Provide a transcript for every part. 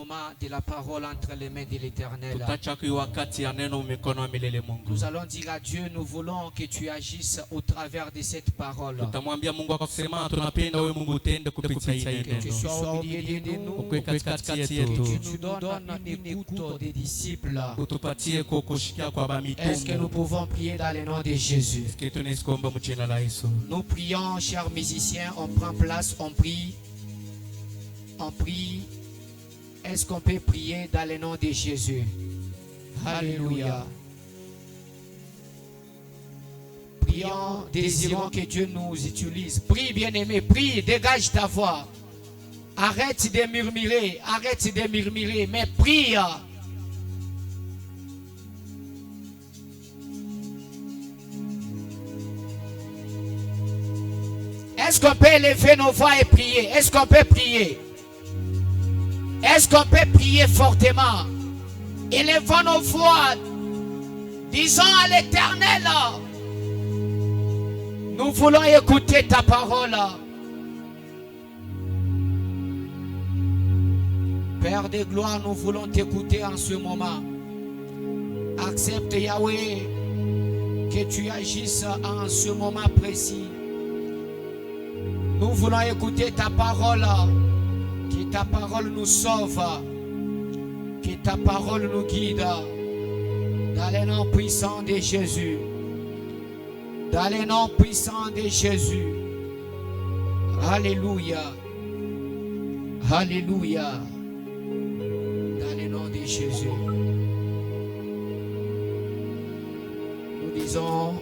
moment de la parole entre les mains de l'Éternel. Nous allons dire à Dieu, nous voulons que tu agisses au travers de cette parole. Que tu sois au milieu de nous, que tu nous donnes une écoute des disciples. Est-ce que nous pouvons prier dans le nom de Jésus? Nous prions, chers musiciens, on prend place, on prie. On prie. Est-ce qu'on peut prier dans le nom de Jésus? Alléluia. Prions, désirons que Dieu nous utilise. Prie, bien-aimé, prie, dégage ta voix. Arrête de murmurer, mais prie. Est-ce qu'on peut élever nos voix et prier? Est-ce qu'on peut prier? Est-ce qu'on peut prier fortement? Élevons nos voix. Disons à l'Éternel, nous voulons écouter ta parole. Père de gloire, nous voulons t'écouter en ce moment. Accepte, Yahweh, que tu agisses en ce moment précis. Nous voulons écouter ta parole. Que ta parole nous sauve. Que ta parole nous guide. Dans le nom puissant de Jésus. Dans le nom puissant de Jésus. Alléluia. Alléluia. Dans le nom de Jésus. Nous disons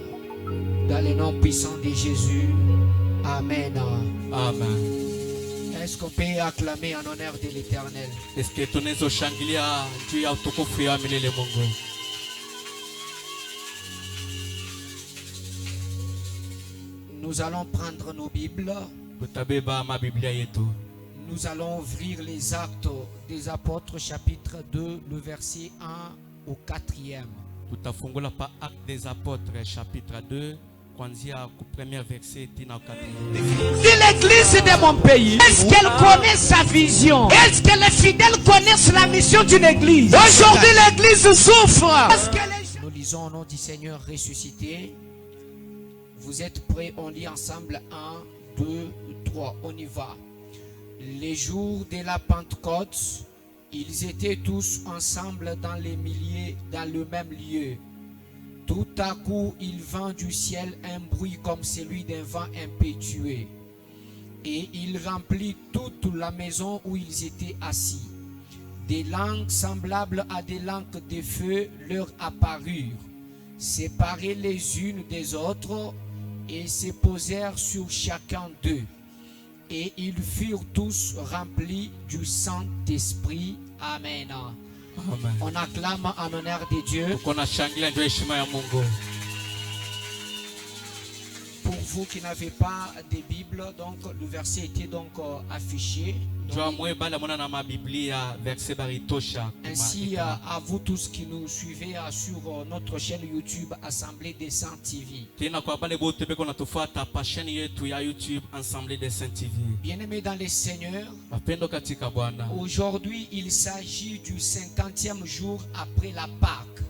dans le nom puissant de Jésus. Amen. Amen. Est-ce qu'on peut acclamer en honneur de l'Éternel? Est-ce que tunaweza shangilia juu ya utukufu ya milele Mungu? Nous allons prendre nos Bibles. Tutabeba mabiblia yetu. Nous allons ouvrir les Actes des Apôtres chapitre 2, le verset 1 au 4e. Tutafungula pa Actes des Apôtres chapitre 2. Si l'église de mon pays, est-ce qu'elle connaît sa vision? Est-ce que les fidèles connaissent la mission d'une église? Aujourd'hui l'église souffre. Nous lisons au nom du Seigneur ressuscité. Vous êtes prêts? On lit ensemble 1, 2, 3. On y va. Les jours de la Pentecôte, ils étaient tous ensemble dans les milliers, dans le même lieu. Tout à coup, il vint du ciel un bruit comme celui d'un vent impétueux. Et il remplit toute la maison où ils étaient assis. Des langues semblables à des langues de feu leur apparurent, séparées les unes des autres, et se posèrent sur chacun d'eux. Et ils furent tous remplis du Saint-Esprit. Amen. Amen. On acclame en honneur de Dieu. Pour vous qui n'avez pas de Bible, donc le verset était donc affiché. Ainsi à vous tous qui nous suivez sur notre chaîne YouTube Assemblée des Saints TV. Bien-aimés dans les Seigneurs, aujourd'hui il s'agit du 50e jour après la Pâque.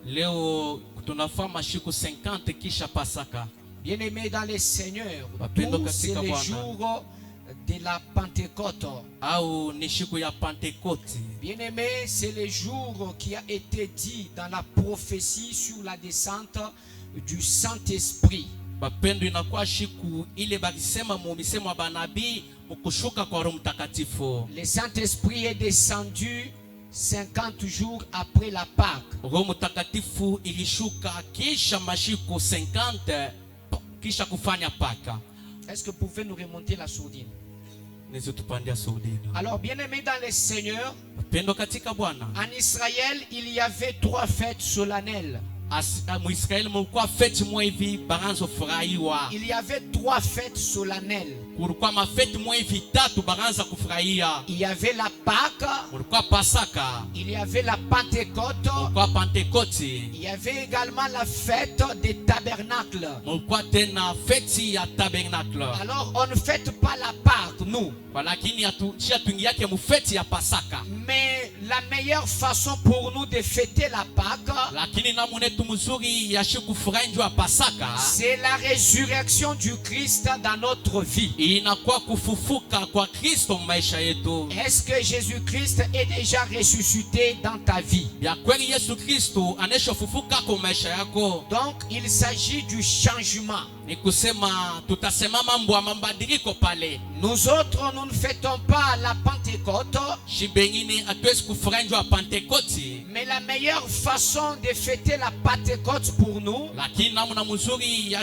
Bien-aimés dans les Seigneurs, c'est le jour de la Pentecôte. Bien-aimés, c'est le jour qui a été dit dans la prophétie sur la descente du Saint-Esprit. Le Saint-Esprit est descendu 50 jours après la Pâque. Est-ce que vous pouvez nous remonter la sourdine? Alors, bien-aimés dans les Seigneurs, en Israël, il y avait 3 fêtes solennelles. Il y avait 3 fêtes solennelles. kulikuwa mafeti mwe vitatu bakaanza kufurahia. Il y avait la Pâque, Kulikuwa Pasaka, il y avait la Pentecôte, kulikuwa Pentekoti, il y avait également la fête des tabernacles. kulikuwa tena feti ya tabernacle. Alors on ne fête pas la Pâque, nous. Lakini chia tuingi yake mufeti ya Pasaka. Mais la meilleure façon pour nous de fêter la Pâque, Lakini namunetu mzuri ya kufurahi njoo ya Pasaka, c'est la résurrection du Christ dans notre vie. inakuwa kufufuka kwa Kristo maisha yetu. Est-ce que Jésus-Christ est déjà ressuscité dans ta vie? Ya kweli Yesu Kristo aneshofufuka kwa maisha yako. Donc il s'agit du changement. Ni kusema tutasema mambo ya mabadiliko pale. Nous autres, nous ne fêtons pas la Pentecôte, Shibengine hatuwezi kufurahi njoo ya Pentekoti. mais la meilleure façon de fêter la Pentecôte pour nous, Lakini namna mzuri ya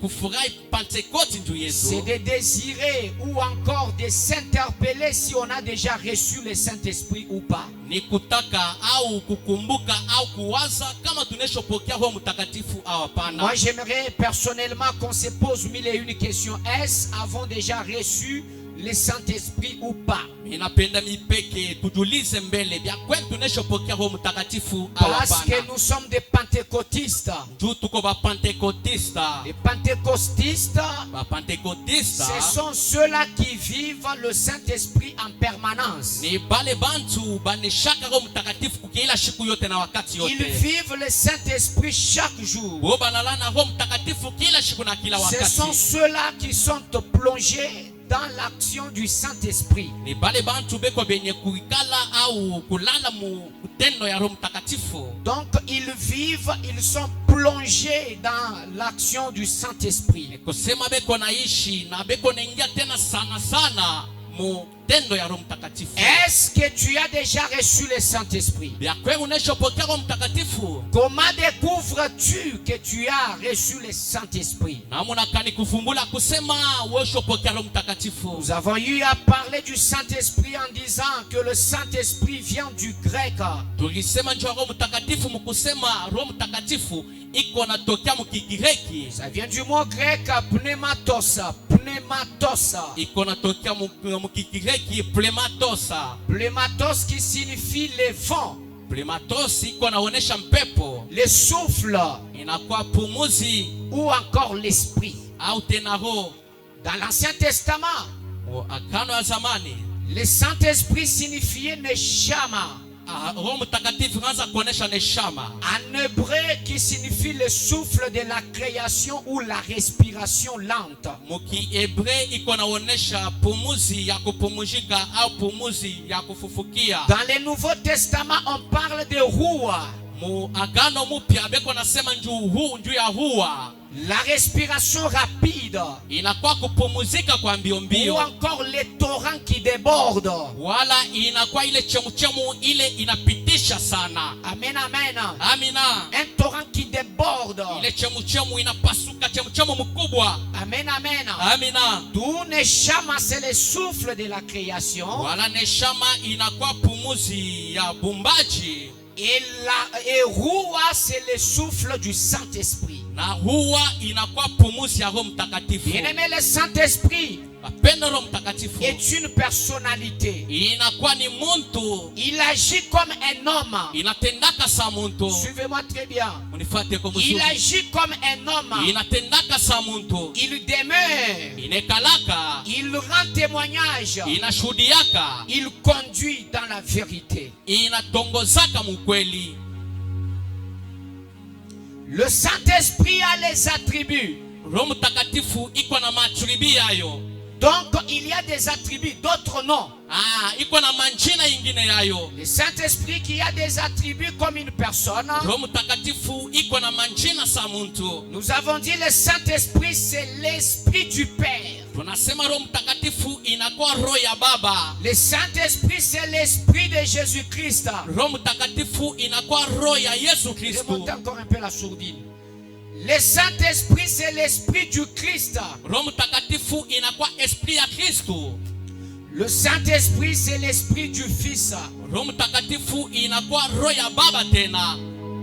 kufurahi Pentekoti njoo c'est yetu. de désirer ou encore de s'interpeller si on a déjà reçu le Saint-Esprit ou pas. Ni kutaka au kukumbuka au kuwaza kama tuneshopokea Roho Mtakatifu au hapana. Moi, j'aimerais personnellement qu'on se pose mille et une questions. Est-ce avons déjà reçu le Saint-Esprit ou pas? Inapenda mipeke tujulize mbele bya kweli tuneshopokea Roho Mtakatifu au Parce que hapana. nous sommes des pentecôtistes. Juu tuko ba Pentekotista. Les pentecôtistes, Ba Pentekotista ce sont ceux-là qui vivent le Saint-Esprit en permanence. ni bale bantu baneshaka Roho Mtakatifu kila siku yote na wakati Ils yote. vivent le Saint-Esprit chaque jour. Bo banala na Roho Mtakatifu kila siku na kila Ce wakati. sont ceux-là qui sont plongés dans l'action du Saint-Esprit. Ni bale bantu beko benye kuikala au kulala mu utendo ya Roho Mtakatifu. Donc ils vivent, ils sont plongés dans l'action du Saint-Esprit. Kusema beko naishi na beko naingia tena sana mu tendo ya Roho Mtakatifu. Est-ce que tu as déjà reçu le Saint-Esprit? Ya kweli uneshopokea Roho Mtakatifu. Comment découvres-tu que tu as reçu le Saint-Esprit? Namuna kani kufumbula kusema ushopokea Roho Mtakatifu. Nous avons eu à parler du Saint-Esprit en disant que le Saint-Esprit vient du grec. Tulisema njoo Roho Mtakatifu mkusema Roho Mtakatifu iko natokea mukigireki. Ça vient du mot grec pneumatos. Pneumatos. Iko natokea mukigireki pneumatosa. Pneumatos qui signifie le vent, Pneumatos iko naonesha mpepo. le souffle Inakuwa pumuzi ou encore l'esprit. au tena roho. Dans l'Ancien Testament, Agano ya zamani le Saint-Esprit signifiait neshama. Roho Mtakatifu anaanza kuonesha neshama. En hébreu qui signifie le souffle de la création ou la respiration lente. Muki Hebre iko naonesha pumuzi ya kupumuzika au pumuzi ya kufufukia. Dans le Nouveau Testament, on parle de roua. Mu agano mupya beko nasema njuu ya huwa. La respiration rapide. Inakuwa kupumuzika kwa mbio Ou mbio. encore les torrents qui débordent. Wala inakuwa ile chemuchemu ile inapitisha sana. Amen, amen. Amina. Un torrent qui déborde. Ile chemuchemu inapasuka chemuchemu mkubwa. Amen, amen. Amina. D'où neshama, c'est le souffle de la création. Wala neshama inakuwa pumuzi ya bumbaji. Et roua, c'est le souffle du Saint-Esprit. Na huwa inakuwa pumuzi ya Roho Mtakatifu. Bien-aimé, le Saint-Esprit Mapendo Roho Mtakatifu est une personnalité. inakuwa ni muntu. Il agit comme un homme. Inatendaka sa muntu. Suivez-moi très bien. Unifuate kwa Il mzuri. agit comme un homme. Inatendaka sa muntu. Il demeure. Inekalaka. Il rend témoignage. Inashuhudiaka. Il conduit dans la vérité. Inatongozaka mukweli. Le Saint-Esprit a les attributs. Roho Mtakatifu iko na matribi yayo. Donc il y a des attributs, d'autres non. Iko na manjina ingine yayo. Le Saint-Esprit qui a des attributs comme une personne. Roho Mtakatifu iko na manjina sa muntu. Nous avons dit le Saint-Esprit c'est l'Esprit du Père. Tunasema Roho Mtakatifu inakuwa roho ya Baba. Le Saint-Esprit c'est l'Esprit de Jésus-Christ. Roho Mtakatifu inakuwa roho ya Yesu Kristo. Remontez encore un peu la sourdine. Le Saint-Esprit c'est l'Esprit du Christ. Roho Mtakatifu inakuwa esprit ya Kristo. Le Saint-Esprit c'est l'Esprit du Fils. Roho Mtakatifu inakuwa roho ya Baba tena.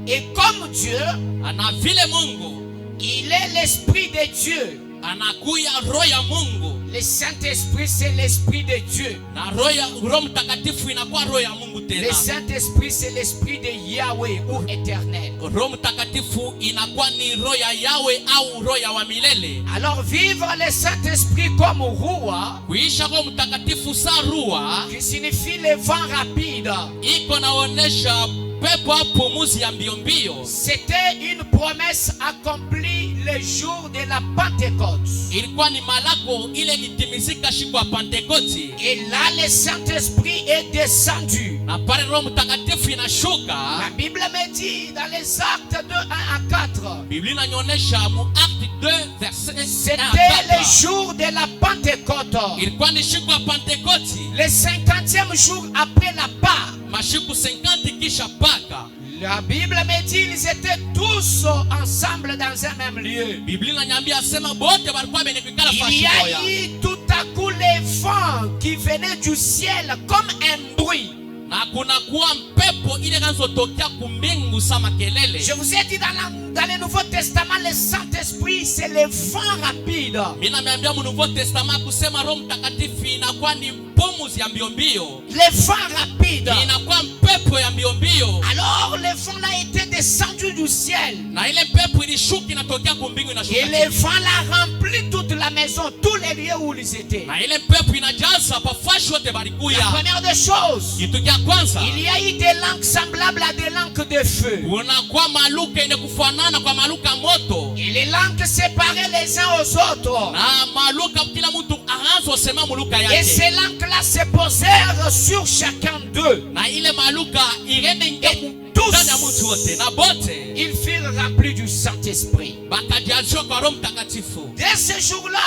Et comme Dieu, Ana vile Mungu il est l'Esprit de Dieu. anakuya roho ya Mungu. Le Saint-Esprit, c'est l'Esprit de Dieu. Na roho mtakatifu inakuwa roho ya Mungu Le tena. Saint-Esprit, c'est l'Esprit de Yahweh ou éternel. Roho mtakatifu inakuwa ni roho ya Yahweh au roho ya wa milele. Alors vivre le Saint-Esprit comme roi, Kuisha roho mtakatifu sa rua qui signifie le vent rapide, iko naonesha pepo hapo muzi ya mbio mbio. c'était une promesse accomplie le jour de la Pentecôte. Ilikuwa ni malako ile litimizika siku ya Pentekoti. Et là, le Saint-Esprit est descendu. Na pale roho mtakatifu inashuka. La Bible me dit dans les Actes 2, 1 à 4. Biblia inanyonyesha mu Acte 2 verset 1 à C'était le 4. jour de la Pentecôte. Ilikuwa ni siku ya Pentekoti. Le 50e jour après la Pâque. Mashiku 50 kisha Paka. La Bible me dit ils étaient tous ensemble dans un même lieu. Biblia inaniambia sema bote walikuwa benekikala Il fashi y a moja. eu tout à coup les vents qui venaient du ciel comme un bruit. Na kuna kuwa mpepo ile kanzotokea kumbingu sama kelele. Je vous ai dit dans le Nouveau Testament, le Saint-Esprit, c'est le vent rapide. Mina meambia mu Nouveau Testament kusema Roho Mtakatifu inakuwa ni pumuzi ya mbio mbio. Le vent rapide. Inakuwa mpepo ya mbio mbio. Alors le vent là était descendu du ciel. Na ile pepo ilishuka inatokea kumbingu inashuka. Et le vent là remplit toute la maison, tous les lieux où ils étaient. Na ile pepo inajaza pafashi wote La balikuya. première des choses, Kitu cha kwanza, il y a eu des langues semblables à des langues de feu. unakuwa maluka ine kufanana kwa maluka moto. Et les langues séparées les uns aux autres. Na maluka kila mtu aanze sema muluka Et yake. ces langues-là se posèrent sur chacun d'eux. Na ile maluka irende Et ndani ya mtu wote na bote ils furent remplis du Saint-Esprit. bakajazwa kwa Roho Mtakatifu. Dès ce jour-là,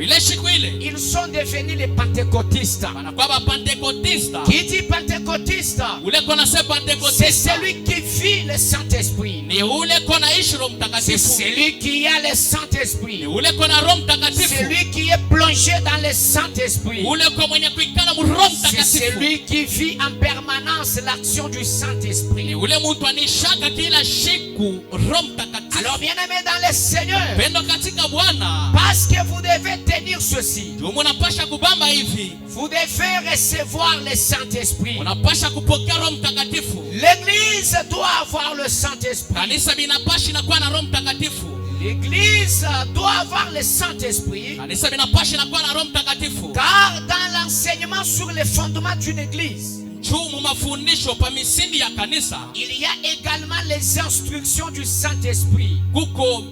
Ile siku ile ils sont devenus les pentecôtistes. wanakuwa Pentekotista. Qui dit pentecôtiste? Ule kona se C'est Pentekotista celui qui vit le Saint-Esprit. ni ule kona ishi Roho C'est Mtakatifu. celui qui a le Saint-Esprit. Ni ule kona Roho Mtakatifu. Celui qui est plongé dans le Saint-Esprit. Ule kwa mwenye kuikala mu Roho C'est Mtakatifu. celui qui vit en permanence l'action du Ni Saint-Esprit. ule mtu anishaka kila siku Roho Mtakatifu. Alors bien aimé dans le Seigneur, Pendo katika Bwana. parce que vous devez tenir ceci, Unapasha kubamba hivi. vous devez recevoir le Saint-Esprit. Unapasha kupokea Roho Mtakatifu. L'église doit avoir le Saint-Esprit. Kanisa binapasha inakuwa na Roho Mtakatifu. L'église doit avoir le Saint-Esprit. Kanisa binapasha inakuwa na Roho Mtakatifu. Car dans l'enseignement sur les fondements d'une église, Juu mu mafundisho pa misindi ya kanisa il y a également les instructions du Saint-Esprit kuko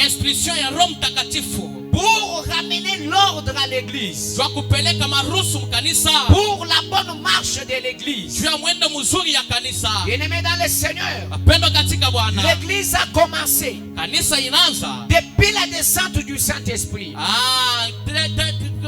instruction ya Roho Mtakatifu. pour ramener l'ordre à l'église, Jua kupeleka maruhusu mkanisa. pour la bonne marche de l'église. Juu ya mwendo mzuri ya kanisa. Bien-aimés dans le Seigneur, Mapendo katika Bwana. l'église a commencé Kanisa inaanza. depuis la descente du Saint-Esprit.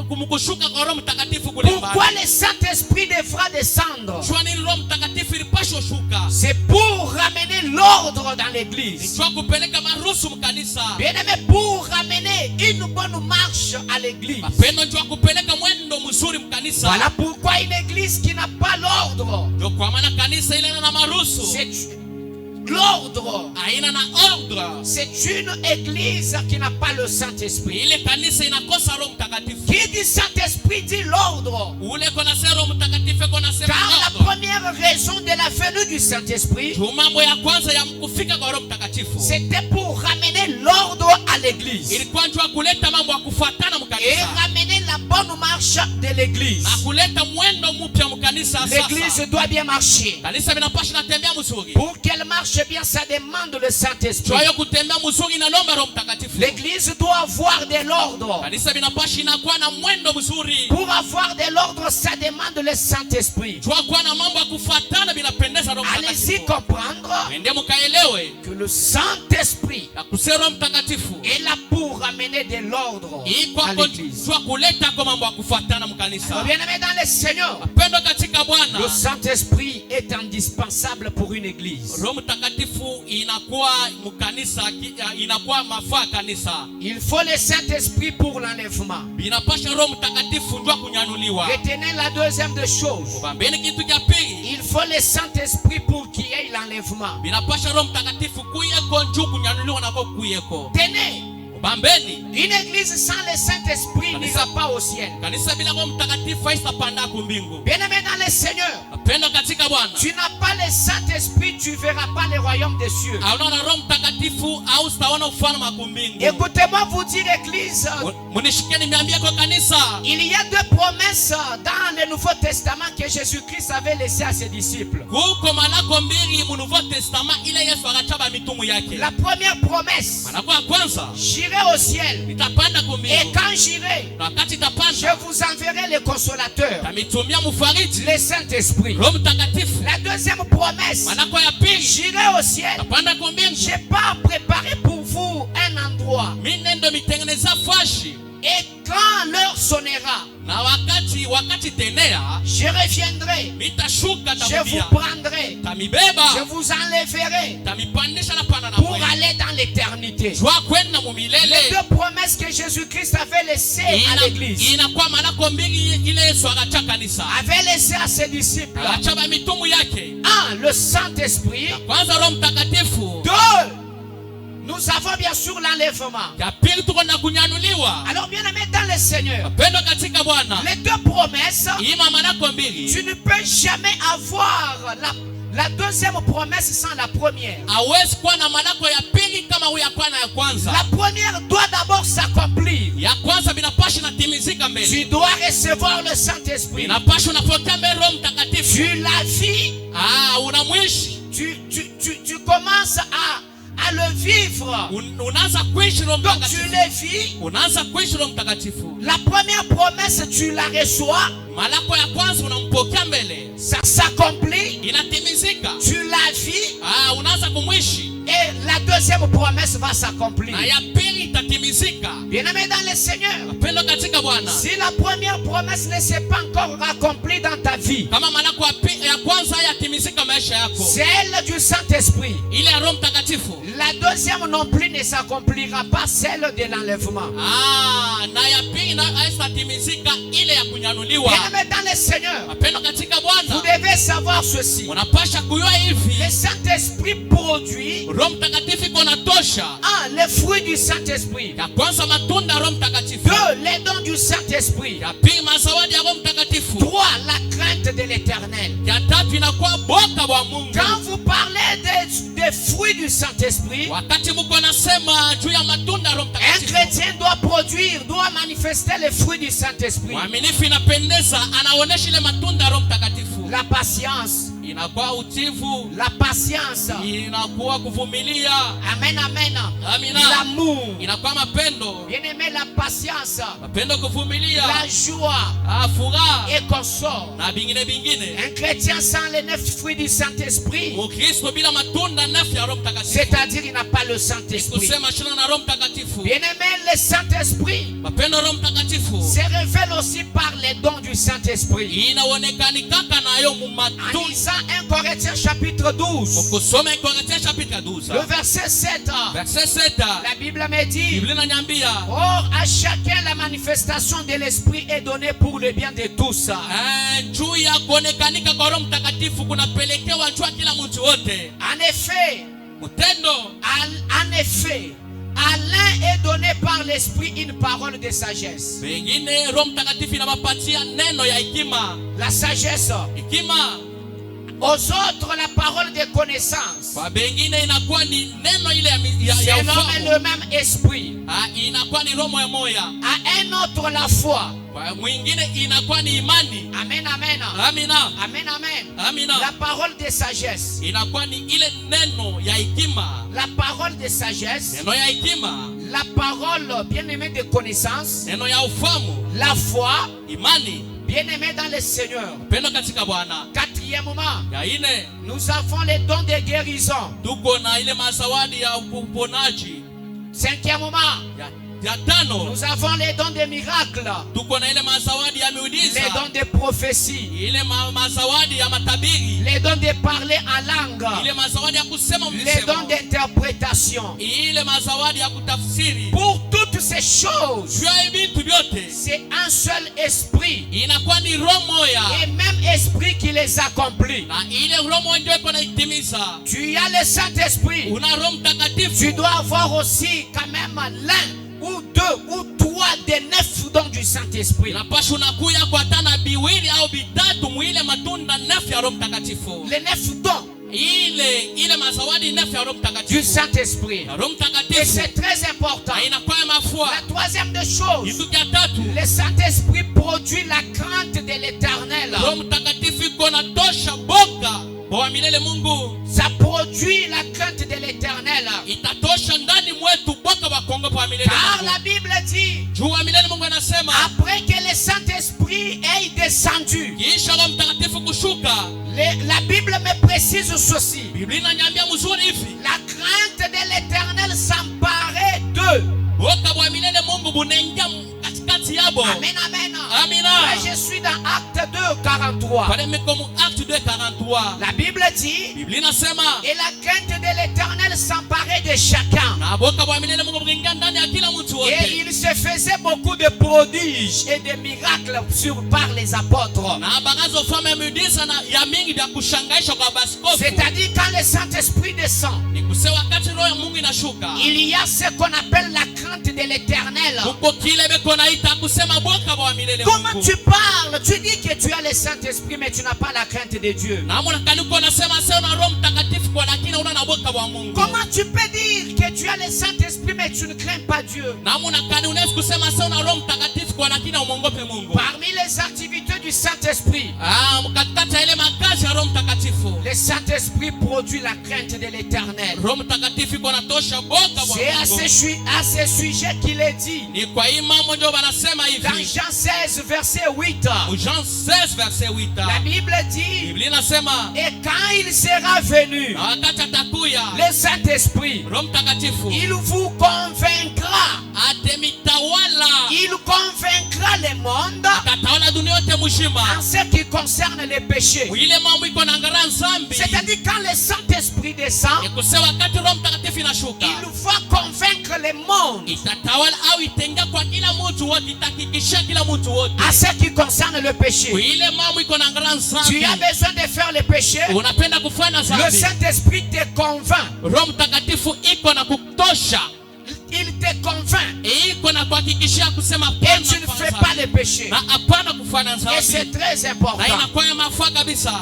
Kumkushuka kwa Roho Mtakatifu kule Pourquoi mbali. le Saint-Esprit devra descendre? Jua nini Roho Mtakatifu ilipashwa shuka. C'est pour ramener l'ordre dans l'église. Jua kupeleka maruhusu mkanisa. Bien-aimés, pour ramener une bonne marche à l'église. Mapendo jua kupeleka mwendo mzuri mkanisa. Voilà pourquoi une église qui n'a pas l'ordre, Ndio kwa maana kanisa ile na maruhusu. c'est l'ordre. Haina na ordre. C'est une église qui n'a pas le Saint-Esprit. Ile kanisa inakosa Roho Mtakatifu. Qui dit Saint-Esprit dit l'ordre. Ule kona sema Roho Mtakatifu kona sema Car la ordre. première raison de la venue du Saint-Esprit, Mambo ya kwanza ya kufika kwa Roho Mtakatifu c'était pour ramener l'ordre à l'église ilikuwa njoo kuleta mambo ya kufuatana et mkanisa. ramener la bonne marche de l'église. Na kuleta mwendo mpya mkanisa sasa. L'église doit bien marcher. Kanisa linapaswa natembea mzuri. Pour qu'elle marche bien, ça demande le Saint-Esprit. Kwa hiyo kutembea mzuri inaomba Roho Mtakatifu. L'église doit avoir de l'ordre. Kanisa linapaswa inakuwa na mwendo mzuri. Pour avoir de l'ordre, ça demande le Saint-Esprit. Kwa kuwa na mambo ya kufuatana binapendeza Roho Allez-y Mtakatifu. comprendre Ndio mkaelewe que le Saint-Esprit na kusema Roho Mtakatifu est là pour ramener de l'ordre iko à l'église. kwa kuleta kwa mambo ya kufuatana mkanisa. Bien-aimés dans le Seigneur, Pendo katika Bwana. le Saint-Esprit est indispensable pour une église. Roho Mtakatifu inakuwa mkanisa, inakuwa mafaa kanisa. Il faut le Saint-Esprit pour l'enlèvement. Binapasha Roho Mtakatifu ndio kunyanyuliwa. Retenez la deuxième des choses. Bambeni kitu cha pili. Il faut le Saint-Esprit pour qu'il y ait l'enlèvement. Binapasha Roho Mtakatifu kuyeko njoo kunyanyuliwa na kwa kuyeko. Tenez, Bambeni. Une église sans le Saint-Esprit n'ira pas au ciel. Kanisa bila Roho Mtakatifu haitapanda mbingu. Bien-aimé dans le Seigneur, Pendo katika Bwana. tu n'as pas le Saint-Esprit, tu verras pas le royaume des cieux. Hauna Roho Mtakatifu au utaona ufalme wa mbingu. Écoutez-moi vous dire, église, Munishike niambie kwa kanisa. il y a deux promesses dans le Nouveau Testament que Jésus-Christ avait laissées à ses disciples. Kuko malako mbili mu Nouveau Testament ile Yesu akachaba mitumu yake. La première promesse, Malako ya kwanza, j'irai au ciel. nitapanda Et mbingu. quand j'irai, Wakati je itapanda, vous enverrai le consolateur, tamitumia mfariji, le Saint-Esprit. Roho Mtakatifu. La deuxième promesse, Malako ya pili, j'irai au ciel. tapanda mbingu. Je pars préparer pour vous un endroit. Mimi nendo mitengeneza fashi. Et quand l'heure sonnera, Na wakati tenea, je reviendrai. mitashuka Je vous tamudia. prendrai. Je Tamibeba, vous enlèverai tamipandisha na pana na pour mwe. aller dans l'éternité. Jua kwenda mu Les milele. deux promesses que Jésus-Christ avait laissées à l'église, Inakuwa malako mbili ile Yesu akacha kanisa. avait laissé à ses disciples. Akachaba mitumu yake. Un, le Saint-Esprit. Kwanza Roho Mtakatifu. Deux, nous avons bien sûr l'enlèvement. Ya pili tuko na kunyanuliwa. Alors bien aimé dans le Seigneur, Pendo katika Bwana. les deux promesses, Ima malako mbili. tu ne peux jamais avoir la deuxième promesse sans la première. Hawezi kuwa na malako ya pili kama huyu hapana ya kwanza. La première doit d'abord s'accomplir. Ya kwanza binapasha natimizika Tu mbele. dois recevoir le Saint-Esprit. Binapasha unapokea mbele Roho Mtakatifu. Tu la vis, Unamwishi. tu commences à le vivre. Unaanza kuishi Roho Donc tu Mtakatifu. le vis. Unaanza kuishi Roho Mtakatifu. La première promesse, tu la reçois. Malako ya kwanza unampokea mbele. Ça s'accomplit. Inatimizika. Tu la vis. Unaanza kumwishi. Et la deuxième promesse va s'accomplir. Na ya pili itatimizika. Bien-aimé dans le Seigneur, Pendo katika Bwana. si la première promesse ne s'est pas encore accomplie dans ta vie, Kama malako ya kwanza hayatimizika maisha yako. celle du Saint-Esprit, Ile ya Roho Mtakatifu. la deuxième non plus ne s'accomplira pas, celle de l'enlèvement. Na ya pili na haitatimizika ile ya kunyanuliwa. Bien-aimé dans le Seigneur, Pendo katika vous Bwana. devez savoir ceci. Unapasha kujua hivi. Le Saint-Esprit produit Roho Mtakatifu iko natosha. les fruits du Saint-Esprit. Ya kwanza matunda ya Roho Mtakatifu. Deux, les dons du Saint-Esprit. Ya pili mazawadi ya Roho Mtakatifu. Trois, la crainte de l'Éternel. Ya tatu inakuwa boka wa Mungu. Quand vous parlez des fruits du Saint-Esprit, Wakati Mungu anasema juu ya matunda ya Roho un Mtakatifu. chrétien doit manifester les fruits du Saint-Esprit. Mwaminifu inapendeza anaonesha ile matunda ya Roho Mtakatifu. La patience, Inakuwa utivu, la patience. inakuwa kuvumilia, Amen, amen. amina. L'amour. Inakuwa mapendo, Bien-aimé, la patience, mapendo kuvumilia, la joie furaha et consort. na bingine. Un chrétien sans les 9 fruits du Saint-Esprit, Mkristo bila matunda 9 ya Roho Mtakatifu. c'est-à-dire il n'a pas le Saint-Esprit. Kusema shina na Roho Mtakatifu. Bien-aimé, le Saint-Esprit Mapendo Roho Mtakatifu. se révèle aussi par les dons du Saint-Esprit. Inaonekanikaka nayo mu En matunda. lisant 1 Corinthiens chapitre 12, Kusoma Korintho chapitre 12. le verset 7, Verset 7. la Bible me dit: Biblia inaniambia, or à chacun la manifestation de l'Esprit est donnée pour le bien de tous. juu ya kuonekanika kwa Roho Mtakatifu kunapelekewa juu ya kila mtu wote. En effet, Mtendo, à l'un est donné par l'Esprit une parole de sagesse. pengine Roho Mtakatifu inawapatia neno ya hekima. La sagesse. Hekima Aux autres, la parole de connaissance. kwa bengine inakuwa ni neno ile ya C'est l'homme ufahamu. le même esprit. Inakuwa ni roho moya. À un autre, la foi. Kwa mwingine inakuwa ni imani. Amen, amen. Amina. Amen, amen. Amina. La parole de sagesse. Inakuwa ni ile neno ya hekima. La parole de sagesse. Neno ya hekima. La parole, bien-aimée, de connaissance. Neno ya ufahamu. La foi. Imani. Bien-aimé dans le Seigneur. Pendo katika Bwana. Quatrièmement, Ya ine, nous avons les dons de guérison. tuko na ile mazawadi ya uponaji. Cinquièmement, Ya tano, nous avons les dons de miracles. tuko na ile mazawadi ya miujiza. Les dons de prophétie. Ile mazawadi ya matabiri. Les dons de parler en langue. Ile mazawadi ya kusema Les dons msemo. d'interprétation. Ile mazawadi ya kutafsiri. Pour toutes ces choses, Juu ya vitu vyote c'est un seul esprit. inakuwa ni roho moya. Et même esprit qui les accomplit. Na ile roho moja ndio iko naitimiza. Tu as le Saint-Esprit. Una Roho Mtakatifu. Tu dois avoir aussi quand même l'un 2 ou 3 des 9 dons du Saint-Esprit. inapasha unakuya kwa tana biwili au bitatu mwile matunda 9 ya Roho Mtakatifu. Les 9 dons ile mazawadi 9 ya Roho du Mtakatifu. Saint-Esprit. Roho Et Mtakatifu c'est très important. na inakuwa mafua. La troisième des choses, Kitu cha tatu, le Saint-Esprit produit la crainte de l'Éternel. Roho Mtakatifu iko na tosha boka kwa milele Mungu. Ça produit la crainte de l'Éternel. Itatosha ndani mwetu boka wa Kongo kwa milele Car Mungu. la Bible dit, Juu wa milele Mungu anasema après que le Saint-Esprit ait descendu, kisha Roho Mtakatifu kushuka. la Bible me précise ceci. Biblia inaniambia mzuri hivi. La crainte de l'Éternel s'emparait d'eux. Boka wa milele Mungu bunaingia katikati yabo. Amen, amen. Amina. Ouais, je suis dans Acte 2, 43. Pale mikomo Acte 2:43. La Bible dit, Biblia inasema et la crainte de l'Éternel s'emparait de chacun. na boka wa milele Mungu bunaingia ndani ya kila mtu Et wote. il se faisait beaucoup de prodiges et de miracles par les apôtres. Na bagazo fama miujiza na ya mingi vya kushangaisha kwa baskofu. C'est-à-dire quand le Saint-Esprit descend, Ni kusema wakati Roho ya Mungu inashuka. il y a ce qu'on appelle la crainte de l'Éternel. Kuko kile beko naita kusema boka wa milele Comment Mungu. tu parles? Tu dis que tu as le Saint-Esprit, mais tu n'as pas la crainte de Dieu. Na mwana kaniko nasema sasa una Roho Mtakatifu kwa lakini una na boka wa Mungu. Comment tu peux dire que tu as le Saint-Esprit, mais tu ne crains pas Dieu? Na mwana kaniko unaweza kusema sasa una Roho Mtakatifu kwa lakini umongope Mungu. Parmi les activités du Saint-Esprit, Katikati ya ile makazi ya Roho Mtakatifu. le Saint-Esprit produit la crainte de l'Éternel. Roho Mtakatifu iko natosha boka wa C'est Mungu. à ce sujet qu'il est dit Ni kwa hii mambo ndio wanasema dans hivi. Jean 16, verset 8. Jean 16 verset 8. La Bible dit, Biblia inasema et quand il sera venu, na wakati atakuya le Saint-Esprit, Roho Mtakatifu il vous convaincra. atemitawala, Il convaincra le monde atatawala dunia yote en mzima. ce qui concerne les péchés. Ile mambo iko na ngara nzambi. C'est-à-dire quand le Saint-Esprit descend, Ni kusema wakati Roho Mtakatifu inashuka il va convaincre le monde itatawala au itenga kwa kila mtu wote, itahakikisha kila mtu wote. en ce qui concerne le péché. Ile mambo iko na ngara Tu nzambi. as besoin de faire le péché. Unapenda kufanya Le dhambi. Saint-Esprit te convainc. Roho Mtakatifu iko na kutosha. Il te convainc. Iko na kuhakikishia kusema Et hapana tu ne kufanya fais pas dhambi. le péché. Na hapana kufanya Et c'est dhambi. très Na important. inakuwa ya mafaa kabisa.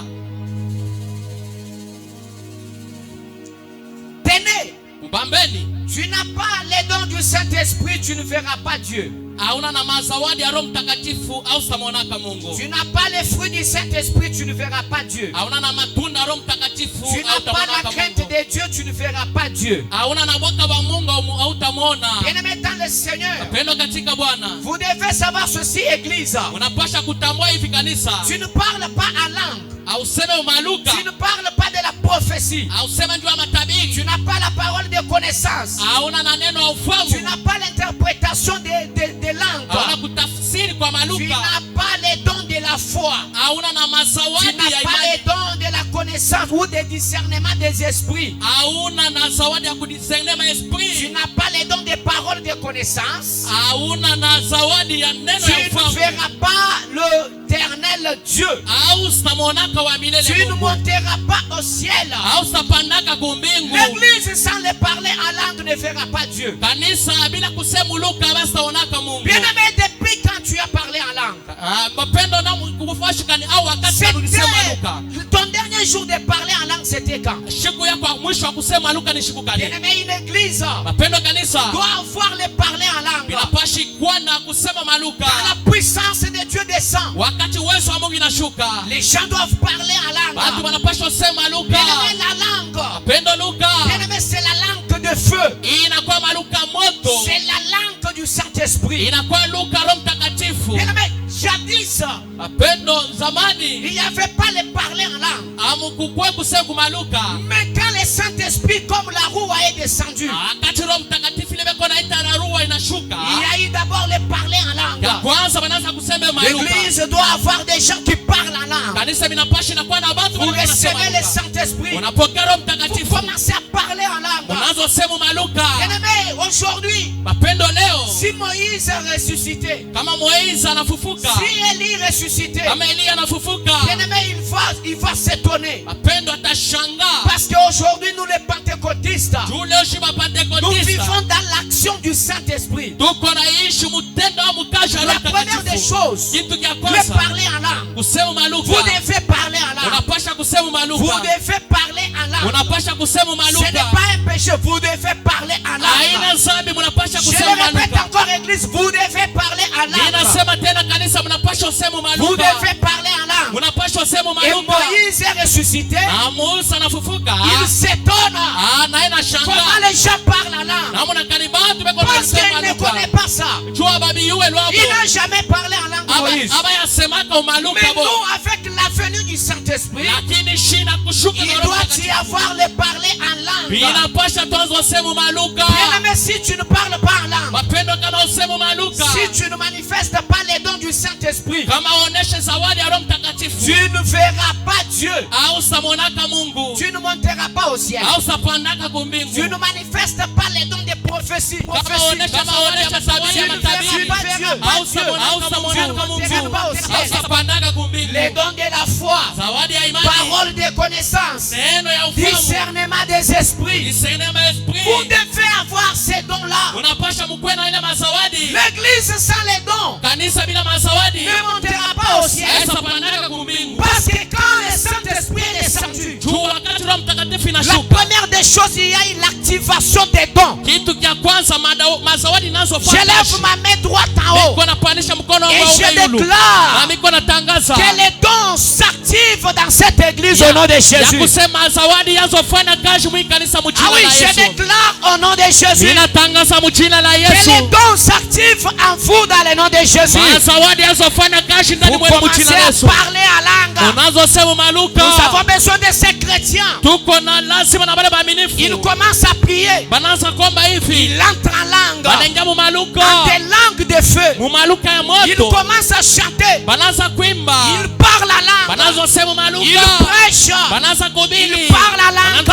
Tenez, Mbambeni, tu n'as pas les dons du Saint-Esprit, tu ne verras pas Dieu. hauna na mazawadi ya Roho Mtakatifu au samonaka Mungu. Tu n'as pas les fruits du Saint-Esprit, tu ne verras pas Dieu. Hauna na matunda ya Roho Mtakatifu Tu au n'as pas la tamonaka crainte Mungu. de Dieu, tu ne verras pas Dieu. Hauna na boka wa Mungu au tamona. Bien-aimés dans le Seigneur, Pendo katika Bwana. vous devez savoir ceci, Église. Unapasha kutambua hivi kanisa. Tu ne parles pas en langue. Auseme umaluka. Tu ne parles pas de la prophétie. Auseme njua matabiri. Tu n'as pas la parole de connaissance. Hauna na neno ya Tu ufahamu. n'as pas l'interprétation des Hauna langues. kutafsiri kwa Tu maluka. n'as pas les dons de la foi. Hauna na Tu mazawadi n'as ya pas imani. les dons de la connaissance ou des discernements des esprits. Hauna na zawadi ya kudiscerne Tu maesprit. n'as pas les dons des paroles de connaissance. Hauna na zawadi ya neno Tu ya ne ufahamu. verras pas l'éternel Dieu. Au stamonaka wa milele Tu ne Mungu. monteras pas au ciel. Au stapandaka kumbingu. L'église sans le parler en langue ne verra pas Dieu. Kanisa bila kusemuluka bastaonaka Mungu. Bien-aimé, depuis quand tu as parlé en langue? Mapendo na kufashikani au wakati ulisema luka. Ton dernier jour de parler en langue, c'était quand? Siku yako ya mwisho wa kusema luka ni siku gani? Bien-aimé, une église Mapendo kanisa doit avoir le parler en langue. inapashi kuwa na kusema maluka. Quand la puissance de Dieu descend, Wakati uwezo wa Mungu inashuka. les gens doivent parler en Watu langue. wanapaswa sema luka. Bien-aimé, la langue. Mapendo luka. Bien-aimé, c'est la langue de feu. Inakuwa maluka moto. C'est la langue du Saint-Esprit. Inakuwa luka Roho Mtakatifu. Bien-aimé, jadis, Mapendo zamani. il n'y avait pas le parler en langue. Amukukwe kusema kumaluka. Mais quand le Saint-Esprit, comme la roue, est descendu, Wakati Roho Mtakatifu limeko naita na ruwa inashuka. il y a eu d'abord le parler en Ya langue. kwanza wanaanza kusema maluka. L'église doit avoir des gens qui parlent en langue. Kanisa minapashi inakuwa na watu Vous wanasema recevez le maluka. Saint-Esprit. Unapokea Roho Vous Mtakatifu. commencez à parler en langue. Unaanza sema maluka. Bien-aimé, aujourd'hui, Mapendo leo. si Moïse est ressuscité, Kama Moizi anafufuka. si Élie est ressuscité, Kama Elia anafufuka. bien-aimé, il va s'étonner. Mapendo atashangaa. Parce qu'aujourd'hui, nous les pentecôtistes, Juu leo shiba nous Pentekotista. vivons dans l'action du Saint-Esprit. Tuko na La première des choses, le parler en langue. Vous devez parler en langue. Vous devez parler en langue. Ce n'est pas un péché, vous devez parler en langue. Je le répète encore, église, vous devez parler en langue. Vous devez parler en langue. Et Moïse est ressuscité. Il s'étonne comment les gens parlent en langue. Parce qu'il ne connaît pas ça. Il n'a jamais parlé en langue, Moïse. Mais nous, avec la venue du Saint-Esprit, il doit y avoir le parler en langue. Bien-aimé, si tu ne parles pas en langue, si tu ne manifestes pas les dons du Saint-Esprit, tu ne verras pas Dieu. Tu ne monteras pas au ciel. Tu ne manifestes pas les dons des prophéties. Tu ne verras pas Dieu. Tu ne pas au ciel. Les dons de la foi, parole de connaissance, discernement des esprits. Vous devez avoir ces dons-là. L'église sans les dons ne montera pas au ciel. Parce que quand le Saint-Esprit est descendu, la première des choses, il y a eu l'activation des dons. Je lève ma main droite en haut et je déclare que les dons s'activent dans cette église au nom de Jésus. Ah oui, je déclare au nom de Jésus que les dons s'activent en vous dans le nom de Jésus. Vous commencez à parler en langue. Nous avons besoin de ces chrétiens. Ils commencent à prier. Ils entrent en langue. En des langues de feu. Ils commencent à chanter. Ils parlent la langue. Ils prêchent. Ils parlent la langue.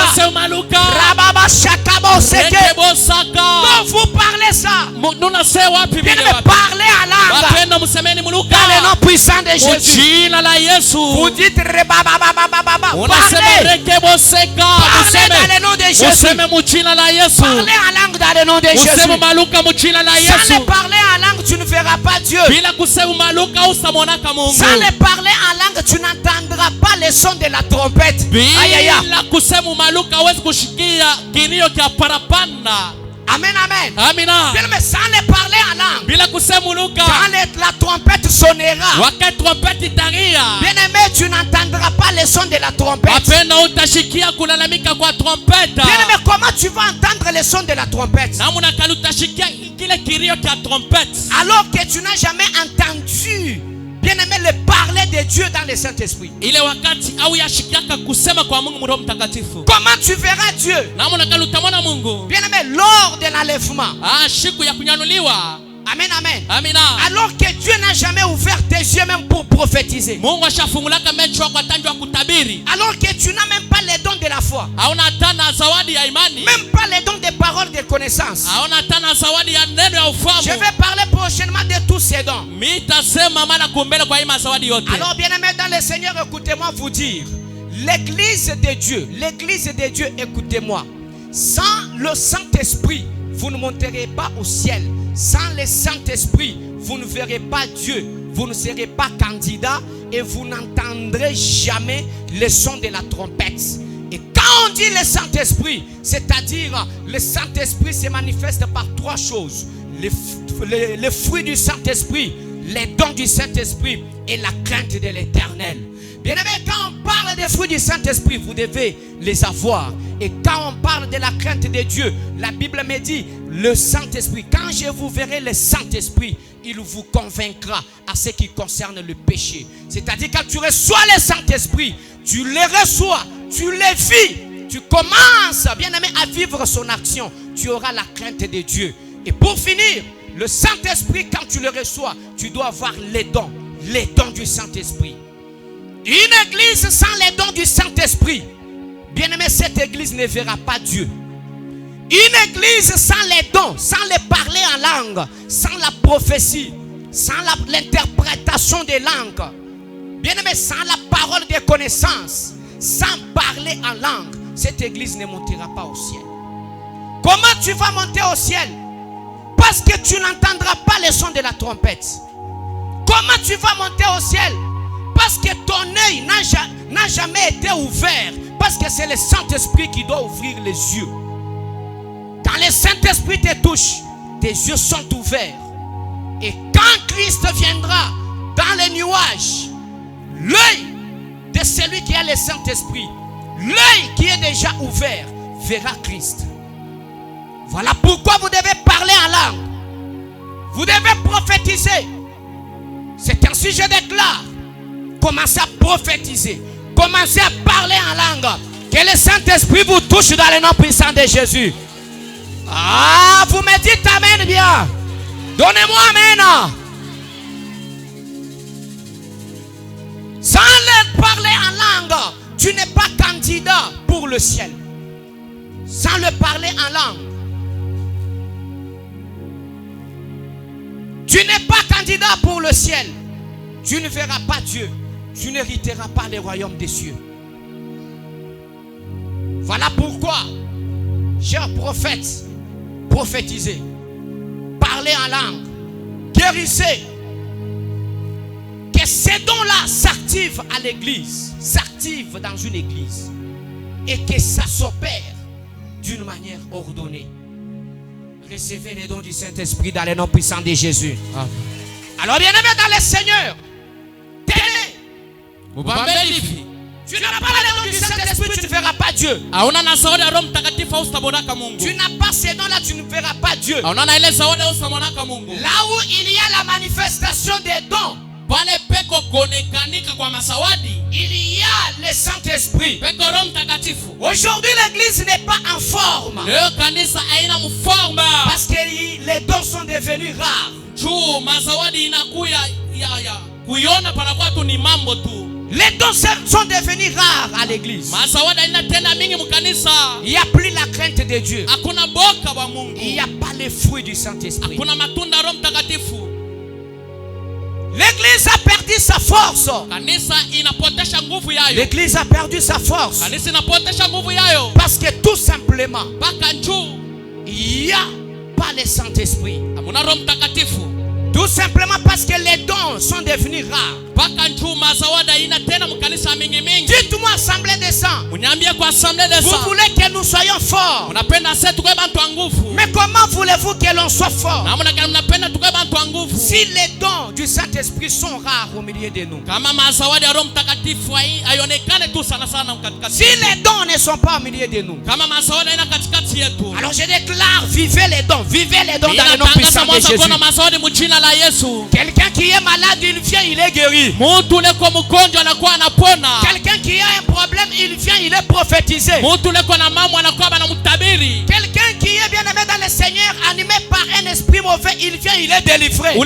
Rababa Shakabo Seke. Non, vous parlez ça. Bien me parler à langue. Dans le nom puissant de Jésus. Vous dites parlez dans le nom de Jésus. Parlez en langue dans le nom de Jésus. Sans le parler en langue, tu ne verras pas Dieu. Sans le parler en langue, tu n'entendras pas le son de la trompette. Aïe aïe aïe. Amen, amen. Amina. Bien, mais sans le parler en langue, quand la trompette sonnera, bien aimé, tu n'entendras pas le son de la trompette. Bien aimé, comment tu vas entendre le son de la trompette alors que tu n'as jamais entendu, bien aimé, le parler de Dieu dans le Saint-Esprit? Comment tu verras Dieu? Bien aimé, lors de l'enlèvement. Amen, amen. Amina. Alors que Dieu n'a jamais ouvert tes yeux même pour prophétiser. Alors que tu n'as même pas les dons de la foi. Même pas les dons des paroles de connaissance. Je vais parler prochainement de tous ces dons. Alors bien aimé dans le Seigneur, écoutez-moi vous dire. L'église de Dieu, écoutez-moi. Sans le Saint-Esprit, vous ne monterez pas au ciel. Sans le Saint-Esprit, vous ne verrez pas Dieu. Vous ne serez pas candidat et vous n'entendrez jamais le son de la trompette. Et quand on dit le Saint-Esprit, c'est-à-dire le Saint-Esprit se manifeste par trois choses. Le fruit du Saint-Esprit, les dons du Saint-Esprit et la crainte de l'Éternel. Bien aimé, quand on parle des fruits du Saint-Esprit, vous devez les avoir. Et quand on parle de la crainte de Dieu, la Bible me dit, le Saint-Esprit, quand je vous verrai le Saint-Esprit, il vous convaincra à ce qui concerne le péché. C'est-à-dire quand tu reçois le Saint-Esprit, tu le reçois, tu le vis, tu commences, bien aimé, à vivre son action. Tu auras la crainte de Dieu. Et pour finir, le Saint-Esprit, quand tu le reçois, tu dois avoir les dons du Saint-Esprit. Une église sans les dons du Saint-Esprit, bien aimé, cette église ne verra pas Dieu. Une église sans les dons, sans les parler en langue, sans la prophétie, sans l'interprétation des langues, bien aimé, sans la parole de connaissance, sans parler en langue, cette église ne montera pas au ciel. Comment tu vas monter au ciel? Pas Parce que tu n'entendras pas le son de la trompette. Comment tu vas monter au ciel? Parce que ton œil n'a jamais été ouvert. Parce que c'est le Saint-Esprit qui doit ouvrir les yeux. Quand le Saint-Esprit te touche, tes yeux sont ouverts. Et quand Christ viendra dans les nuages, l'œil de celui qui a le Saint-Esprit, l'œil qui est déjà ouvert, verra Christ. Voilà pourquoi vous devez parler en langue. Vous devez prophétiser. C'est ainsi je déclare. Commencez à prophétiser. Commencez à parler en langue. Que le Saint-Esprit vous touche dans le nom puissant de Jésus. Ah, vous me dites amen bien. Donnez-moi amen. Sans le parler en langue, tu n'es pas candidat pour le ciel. Sans le parler en langue, tu n'es pas candidat pour le ciel. Tu ne verras pas Dieu. Tu n'hériteras pas le royaume des cieux. Voilà pourquoi, chers prophètes, prophétisez, parlez en langue, guérissez. Que ces dons-là s'activent à l'église, s'activent dans une église, et que ça s'opère d'une manière ordonnée. Recevez les dons du Saint-Esprit dans le nom puissant de Jésus. Amen. Alors bien-aimés dans le Seigneur, tenez. Tu n'as pas les dons du Saint-Esprit, tu ne verras pas Dieu. Tu n'as pas ces dons-là, tu ne verras pas Dieu. Là où il y a la manifestation des dons, il y a le Saint-Esprit. Aujourd'hui l'église n'est pas en forme. Parce que les dons sont devenus rares. Les dons sont devenus rares à l'église. Il n'y a plus la crainte de Dieu. Il n'y a pas les fruits du Saint-Esprit. L'église a perdu sa force. L'église a perdu sa force. Parce que tout simplement, il n'y a pas le Saint-Esprit. Tout simplement parce que les dons sont devenus rares. Dites-moi, assemblée des saints, vous voulez que nous soyons forts. Mais comment voulez-vous que l'on soit fort si les dons du Saint-Esprit sont rares au milieu de nous? Si les dons ne sont pas au milieu de nous, alors je déclare, vivez les dons dans le nom puissant de Jésus. Quelqu'un qui est malade, il vient, il est guéri. Quelqu'un qui a un problème, il vient, il est prophétisé. Quelqu'un qui est bien aimé dans le Seigneur, animé par un esprit mauvais, il vient, il est délivré.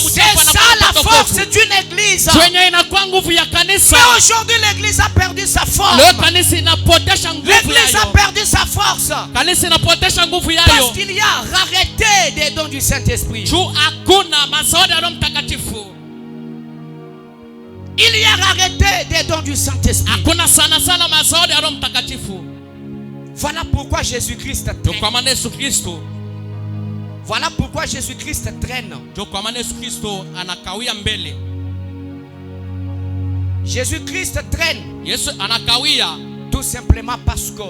C'est ça la force d'une église. Mais aujourd'hui l'église a perdu sa force. L'église a perdu sa force. Parce qu'il y a rareté des dons du Saint-Esprit. Il y a rareté des dons du Saint-Esprit. Voilà pourquoi Jésus-Christ traîne. Voilà pourquoi Jésus-Christ traîne. Jésus-Christ traîne. Tout simplement parce que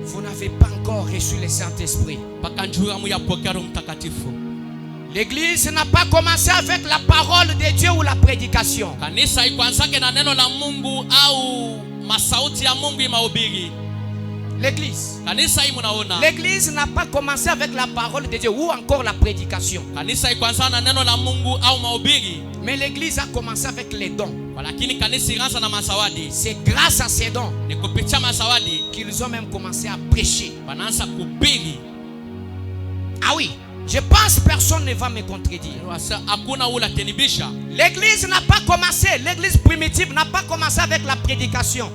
vous n'avez pas encore reçu le Saint-Esprit. L'église n'a pas commencé avec la parole de Dieu ou la prédication. L'église n'a pas commencé avec la parole de Dieu ou encore la prédication. Mais l'église a commencé avec les dons. C'est grâce à ces dons qu'ils ont même commencé à prêcher. Ah oui, je pense que personne ne va me contredire. L'église n'a pas commencé, l'église primitive n'a pas commencé avec la prédication.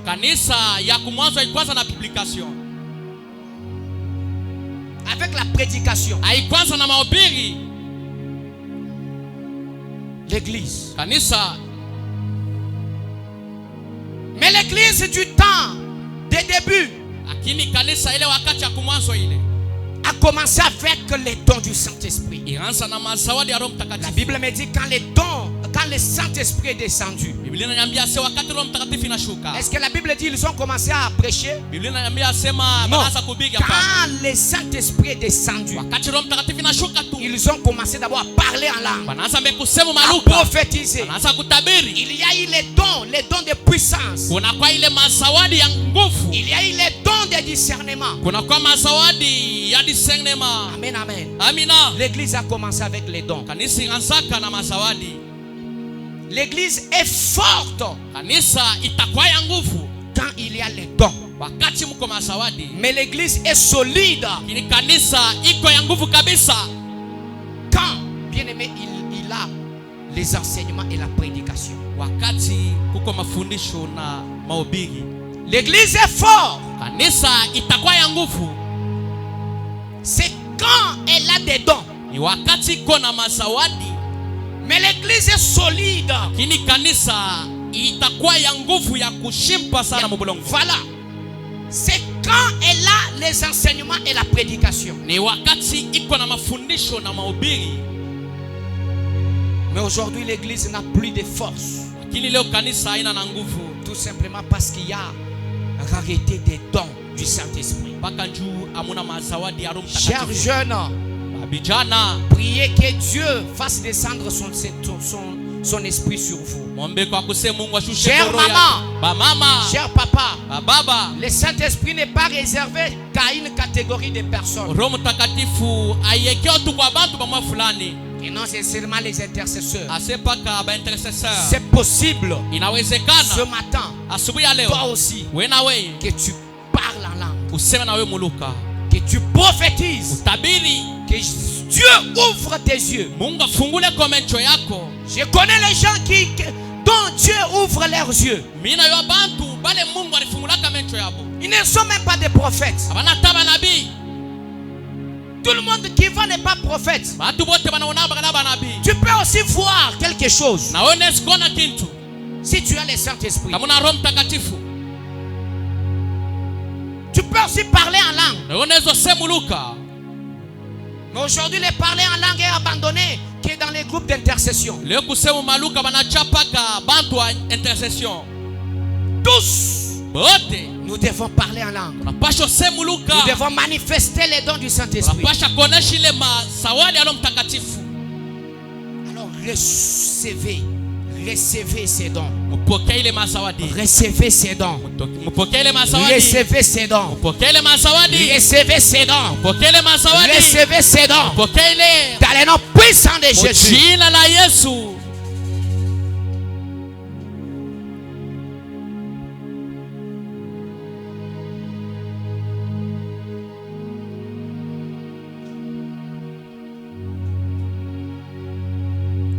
Avec la prédication. L'église. Mais l'église du temps des débuts a commencé avec les dons du Saint-Esprit. ilianza na mazawadi ya Roho La Mtakatifu. Bible me dit quand le Saint-Esprit est descendu. Biblia inaniambia sema wakati Roho Mtakatifu inashuka. Est-ce que la Bible dit ils ont commencé à prêcher? Biblia inaniambia sema Non. wanaanza kupiga hapa. Quand le Saint-Esprit est descendu, Wakati Roho Mtakatifu inashuka tu. ils ont commencé d'abord à parler en langue, Wanaanza kusema à maluka. prophétiser. Wanaanza kutabiri. Il y a eu les dons de puissance. Kuna kwa ile mazawadi ya nguvu. Il y a eu les dons de discernement. Kuna kwa mazawadi ya discernement. Amen, amen. Amina. L'église a commencé avec les dons. Kanisa inaanzaka na mazawadi. L'église est forte Kanisa itakuwa ya nguvu quand il y a les dons. wakati mko mazawadi. Mais l'église est solide Lakini kanisa iko ya nguvu kabisa quand, bien aimé, il a les enseignements et la prédication. wakati kuko mafundisho na mahubiri. L'église est forte. Kanisa itakuwa ya nguvu C'est quand elle a des dons. ni wakati iko na mazawadi. Mais l'église est solide. Lakini kanisa itakuwa ya nguvu ya kushimpa sana mubulongo. Voilà. C'est quand elle a les enseignements et la prédication. Ni wakati iko na mafundisho na mahubiri. Mais aujourd'hui, l'église n'a plus de force. Lakini leo kanisa haina na nguvu. Tout simplement parce qu'il y a rareté des dons du Saint-Esprit. Mpaka juu amuna mazawadi ya Roho Chers Mtakatifu. jeunes, Vijana, priez que Dieu fasse descendre son esprit sur vous. mwombe kwa kusema Mungu ashushe Chère roho ya maman, ba mama, cher papa, ba baba. le Saint-Esprit n'est pas réservé qu'à une catégorie de personnes. Roho Mtakatifu aiekeo tu kwa bantu bamwa fulani. Et non, c'est seulement les intercesseurs. Asepaka ba intercesseur. C'est possible ce Inawezekana matin, asubuhi ya leo toi aussi, wewe na wewe que tu parles en langue, useme na wewe muluka, que tu prophétises, utabiri, que Dieu ouvre tes yeux. Mungu afungule kwa macho yako. Je connais les gens dont Dieu ouvre leurs yeux. Mina yo bantu bale Mungu alifungulaka macho yabo. Ils ne sont même pas des prophètes. Abana taba nabii. Tout le monde qui va n'est pas prophète. Batu bote banaona bana nabii. Tu peux aussi voir quelque chose Na wewe unasikona kintu. si tu as le Saint-Esprit. Kama una Roho Mtakatifu. Tu peux aussi parler en langue. Na wewe unaweza sema muluka. Mais aujourd'hui, le parler en langue est abandonné, qui est dans les groupes d'intercession. Leo kusema maluka banachapaka bantu wa intercession. Tous, Bote nous devons parler en langue. unapaswa sema muluka. Nous devons manifester les dons du Saint-Esprit. Unapaswa kuonesha ile mazawadi ya Roho Mtakatifu. Alors, recevez ces dons. Mpokee ile mazawadi. Recevez ces dons. Mpokee ile mazawadi. Recevez ces dons. Mpokee ile mazawadi. Recevez ces dons. Mpokee ile mazawadi. Recevez ces dons. Mpokee ile Dans le nom puissant de Jésus. jina la Yesu.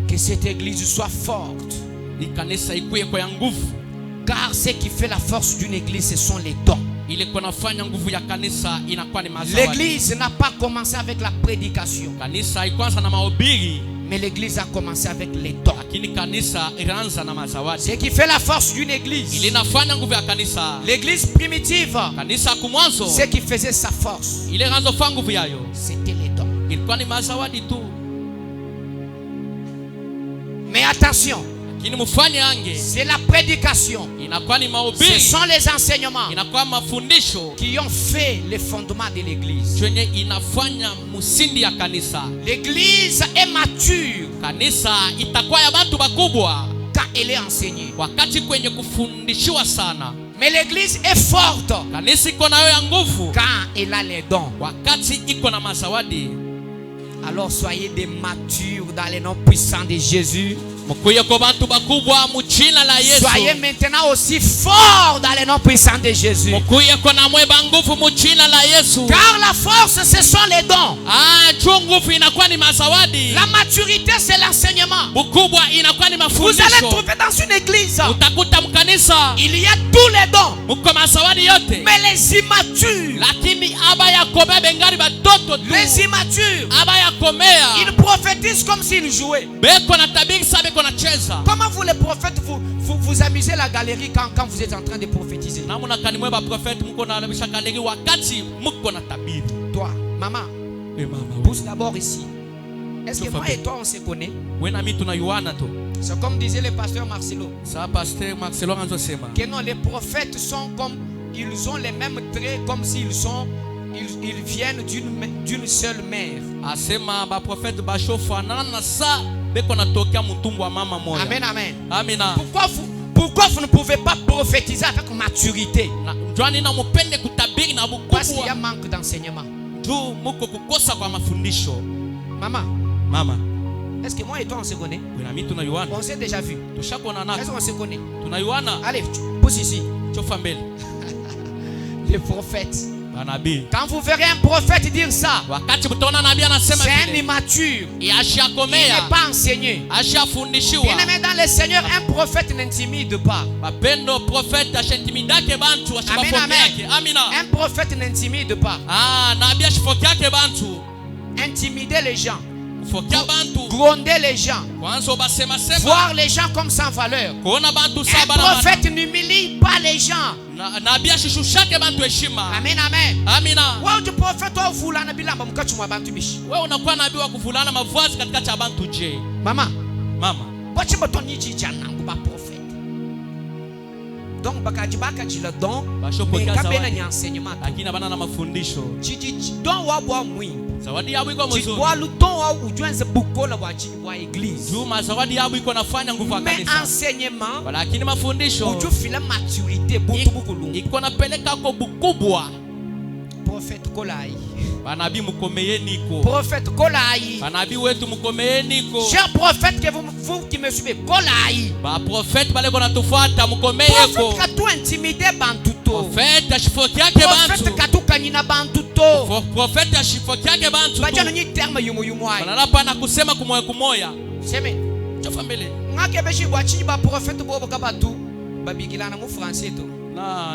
Que cette église soit forte. Ikanisa ikuye kwa nguvu. Car ce qui fait la force d'une église, ce sont les dons. Ile kunafanya nguvu ya kanisa inakuwa ni mazawadi. L'église n'a pas commencé avec la prédication, Kanisa haikuanza na mahubiri, mais l'église a commencé avec les dons. lakini kanisa ilianza na mazawadi. Ce qui fait la force d'une église, Ile inafanya nguvu ya kanisa. l'église primitive, Kanisa kumwanzo ce qui faisait sa force, ile ranzo fa nguvu yayo c'était les dons. ilikuwa ni mazawadi tu. Mais attention, Lakini mfanye ange c'est la prédication, inakuwa ni ce mahubiri, sont les enseignements inakuwa mafundisho qui ont fait les fondements de l'église. chenye inafanya musindi ya kanisa. L'église est mature Kanisa itakuwa ya bantu bakubwa quand elle est enseignée. wakati kwenye kufundishiwa sana. Mais l'église est forte Kanisa iko nayo ya nguvu quand elle a les dons. wakati iko na mazawadi. Alors soyez des matures dans le nom puissant de Jésus. Mkuye kwa bantu bakubwa mujina la Yesu. Soyez maintenant aussi forts dans le nom puissant de Jésus. Mkuye kwa na mweba nguvu mujina la Yesu. Car la force, ce sont les dons. Nguvu inakuwa ni mazawadi. La maturité, c'est l'enseignement. Bukubwa inakuwa ni Vous mafundisho. allez trouver dans une église, Utakuta mkanisa il y a tous les dons. muko mazawadi yote. Mais les immatures, Lakini aba ya komea bengari batoto tu. les immatures, Aba ya komea ils prophétisent comme s'ils jouaient. beko na tabiri sabe kona cheza. Comment vous les prophètes, vous amusez la galerie quand vous êtes en train de prophétiser? Namuna kanimwe ba prophet muko na alabisha kanegi wakati muko na tabiri. Toi, maman, Pousse d'abord ici. Est-ce que moi et toi on se connaît? C'est comme disait le pasteur Marcelo. Que non, les prophètes sont comme, ils ont les mêmes traits comme s'ils viennent d'une seule mère. Amen, amen. Pourquoi vous ne pouvez pas prophétiser avec maturité? Parce qu'il y a manque d'enseignement. Maman, est-ce que moi et toi on se connaît? On s'est déjà vu. Est-ce qu'on se connaît? Allez, pousse ici. Les prophètes. Quand vous verrez un prophète dire ça, c'est un immature. Il n'est pas enseigné. Bien aimé dans le Seigneur, un prophète n'intimide pas. Amen, amen. Un prophète n'intimide pas. Intimider les gens, gronder les gens, voir les gens comme sans valeur. Un prophète n'humilie pas les gens. Amen, amen. Wewe tu prophète wa vulana bilamba mukachumwa abantu bishi. Wewe unakuwa nabii wa kuvulana mavazi katikati ya abantu je. Mama. Kwachi batoni jijana nguba prophète. Donc bakajibaka jila don kabena ni enseignement. Akina bana na mafundisho. Don wa mwingi. Zawadi yabo iko mzuri. Kwa luton wa ujuenze bukola wa église. Juma zawadi yabo iko nafanya nguvu ya kanisa. Mais enseignement. Lakini mafundisho. Ujufila maturité buntu bukulungu. Iko napeleka ko bukubwa. Prophète Kolai. Banabi mukomeye niko. Prophète Kolai. Banabi wetu mukomeye niko. Cher prophète que vous qui me suivez, Kolai. Ba prophète bale kona tufuata mukomeye ko. Prophète katu intimider bantuto. Prophète ashifokia ke bantu. Prophète katu kanina bantuto. Prophète ashifokia ke bantu. Bajano ni terme yumo ai. Banala pana kusema kumoya kumoya. Seme. Chofa mbele. Ngake beshi bwachi ba prophète bobo kabatu. Babigilana mu français to.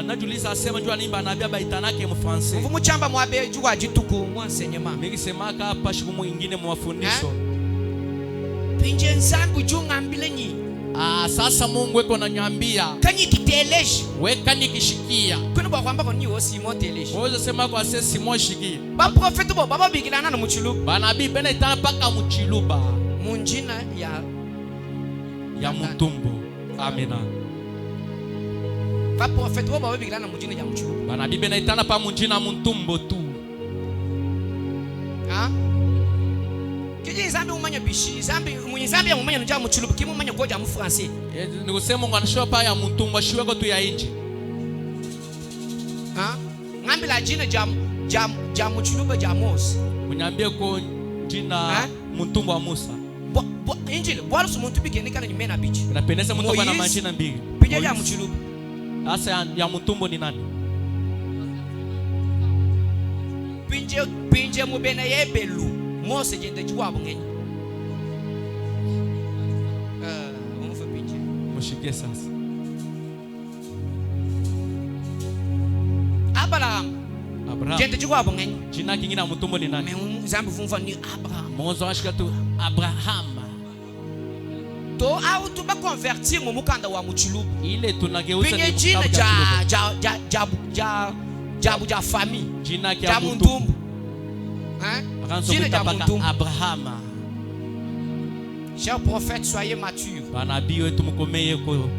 Najuliza asema njua nimba nabia baitanake mu français. Mvumu chamba mwabe jua jituku mu enseignement. Mikisemaka hapa shiku mwingine mu mafundisho. Pinje nsangu junga mbilenyi. Sasa Mungu weko nanyambia. Kanyi kiteleshi. Weka nikishikia. Kuna bwa kwamba ni osi moteleshi. Wewe sema kwa sesi moshiki. Ba prophet bo baba bigilana na muchiluba. Banabi bena itana paka muchiluba. Munjina ya mutumbo. Amina. Fa prophète wo bawe bigilana mujina ya muchiluba. Banabi bena itana pa munjina muntumbo tu. Kiji zambi umanya bishi, zambi umanya nja muchiluba kimu umanya koja mu français. Nikusema ngwanashoa pa ya muntumbo shiwe ko tu ya inji. Ngambi la jina jam muchiluba jamos. Unyambie ko jina muntumbo wa Musa. Injili bwana sumuntu bigene kana nyimena bichi. Unapendeza mtu bana majina mbili. Pija ya muchiluba. Asa ya mutumbo ni nani? Pinje mubena yebelu. Mose jende chwa bungenyi. Umfa pinje. Mushike sasa. Abraham. Jende chwa bungenyi. Jina kingine ya mutumbo ni nani? Zambi vumfa ni Abraham. Mozo ashika tu Abraham. To au tu ba convertir mu mukanda wa muchilubu. Ile tunageuza ni jina ja famille. Jina ya mutumbo. Jina ya mutumbo. Abraham. Cher prophète, soyez mature. Banabi wetu mukomeye ko.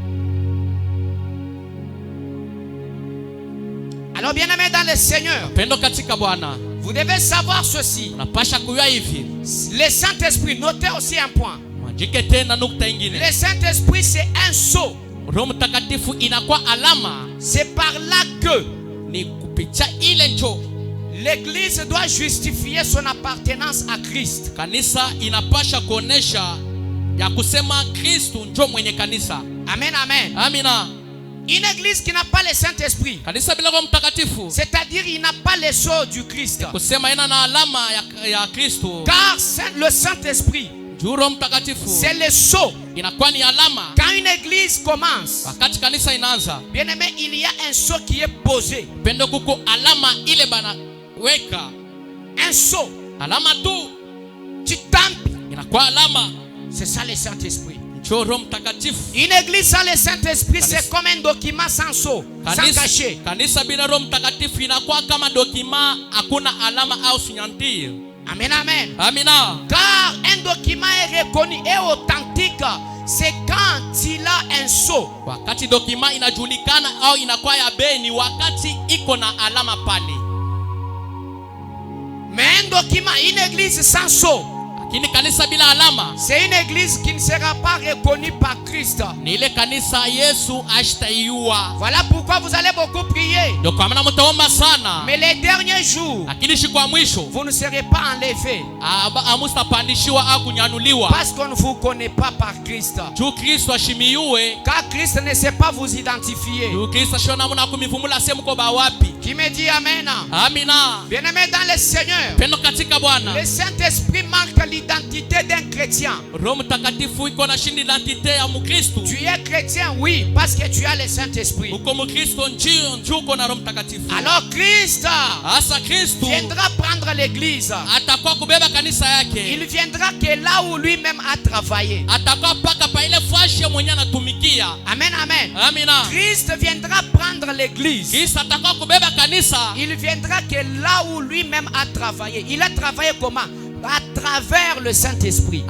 Alors bien aimé dans le Seigneur. Pendo katika Bwana. Vous devez savoir ceci. Unapasha kujua hivi. Le Saint-Esprit, notez aussi un point. Le Saint-Esprit c'est un sceau. C'est par là que l'Église doit justifier son appartenance à Christ. Amen, amen. Amina. Une église qui n'a pas le Saint-Esprit, c'est-à-dire il n'a pas le sceau du Christ. Car le Saint-Esprit, c'est le sceau. Quand une église commence, bien aimé, il y a un sceau qui est posé. Un sceau. Tu tampes. C'est ça le Saint-Esprit. Une église sans le Saint-Esprit, c'est comme un document sans sceau, sans cachet. Amen, amen. Amina. Car un document est reconnu et authentique, c'est quand il a un sceau. Wakati dokima inajulikana au inakuwa ya bei ni wakati iko na alama pale. Mais un document, une église sans sceau, Lakini kanisa bila alama, c'est une église qui ne sera pas reconnue par Christ. ni ile kanisa Yesu ashtaiua. Voilà pourquoi vous allez beaucoup prier. Ndio kwa maana mtaomba sana. Mais les derniers jours, Lakini siku ya mwisho vous ne serez pas enlevés. amustapandishiwa au kunyanuliwa. Parce qu'on ne vous connaît pas par Christ. Juu Kristo ashimiwe. Car Christ ne sait pas vous identifier. Juu Kristo shona muna kumivumula sehemu kwa bawapi. Qui me dit Amen? Amina. Bien-aimé dans le Seigneur, Pendo katika Bwana. le Saint-Esprit marque l'identité d'un chrétien. Roho Mtakatifu iko na shindi identite ya Mkristo. Tu es chrétien, oui, parce que tu as le Saint-Esprit. Uko Mkristo njoo uko na Roho Mtakatifu. Alors Christ Asa Kristo viendra prendre l'église. atakuwa kubeba kanisa yake. Il viendra que là où lui-même a travaillé. Atakuwa paka pa ile fashi mwenye anatumikia. Amen, amen. Amina. Christ viendra prendre l'église. Kristo atakuwa kubeba kanisa. Il viendra que là où lui-même a travaillé. Il a travaillé comment? À travers le Saint-Esprit.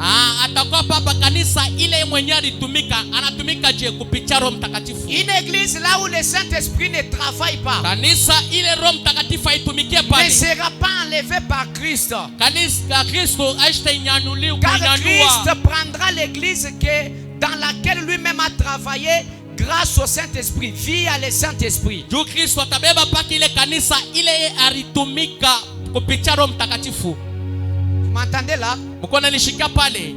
Atakuwa papa kanisa ile mwenye alitumika, anatumika je kupitia Roho Mtakatifu. Une église là où le Saint-Esprit ne travaille pas. Kanisa ile Roho Mtakatifu aitumikie Ne pale. sera pas enlevé par Christ. Kanisa Kristo aishtainyanuliwa. Car Christ prendra l'église dans laquelle lui-même a travaillé grâce au Saint-Esprit, via le Saint-Esprit. Juu Kristo atabeba paki ile kanisa ile alitumika kupitia Roho Mtakatifu. Vous m'entendez là? Mkono nilishika pale.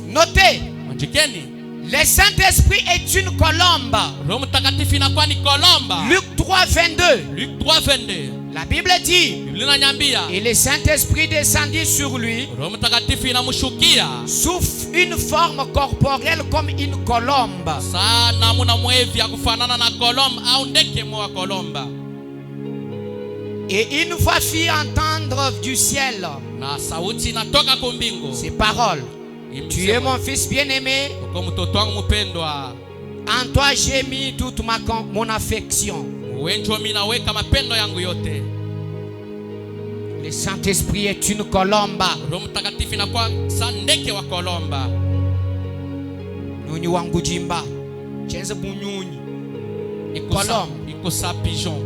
Notez, Mjikeni. le Saint-Esprit est une colombe. Roho Mtakatifu inakuwa ni kolomba. Luc 3:22. Luc 3:22. La Bible dit, Biblia inaniambia et le Saint-Esprit descendit sur lui Roho Mtakatifu inamshukia sous une forme corporelle comme une colombe. sana muna mwevi ya kufanana na kolomba au ndege mwa kolomba. Et une voix fit entendre du ciel Na sauti inatoka kwa mbingu. ces paroles. Tu es mon fils bien-aimé, Kwa mtoto wangu mpendwa. en toi j'ai mis toute mon affection. Wenjo mimi naweka mapendo yangu yote. Le Saint-Esprit est une colombe. Roho Mtakatifu inakuwa sa ndege wa kolomba. Nyunyi wangu jimba. Chenze bunyunyi. Iko sa pigeon.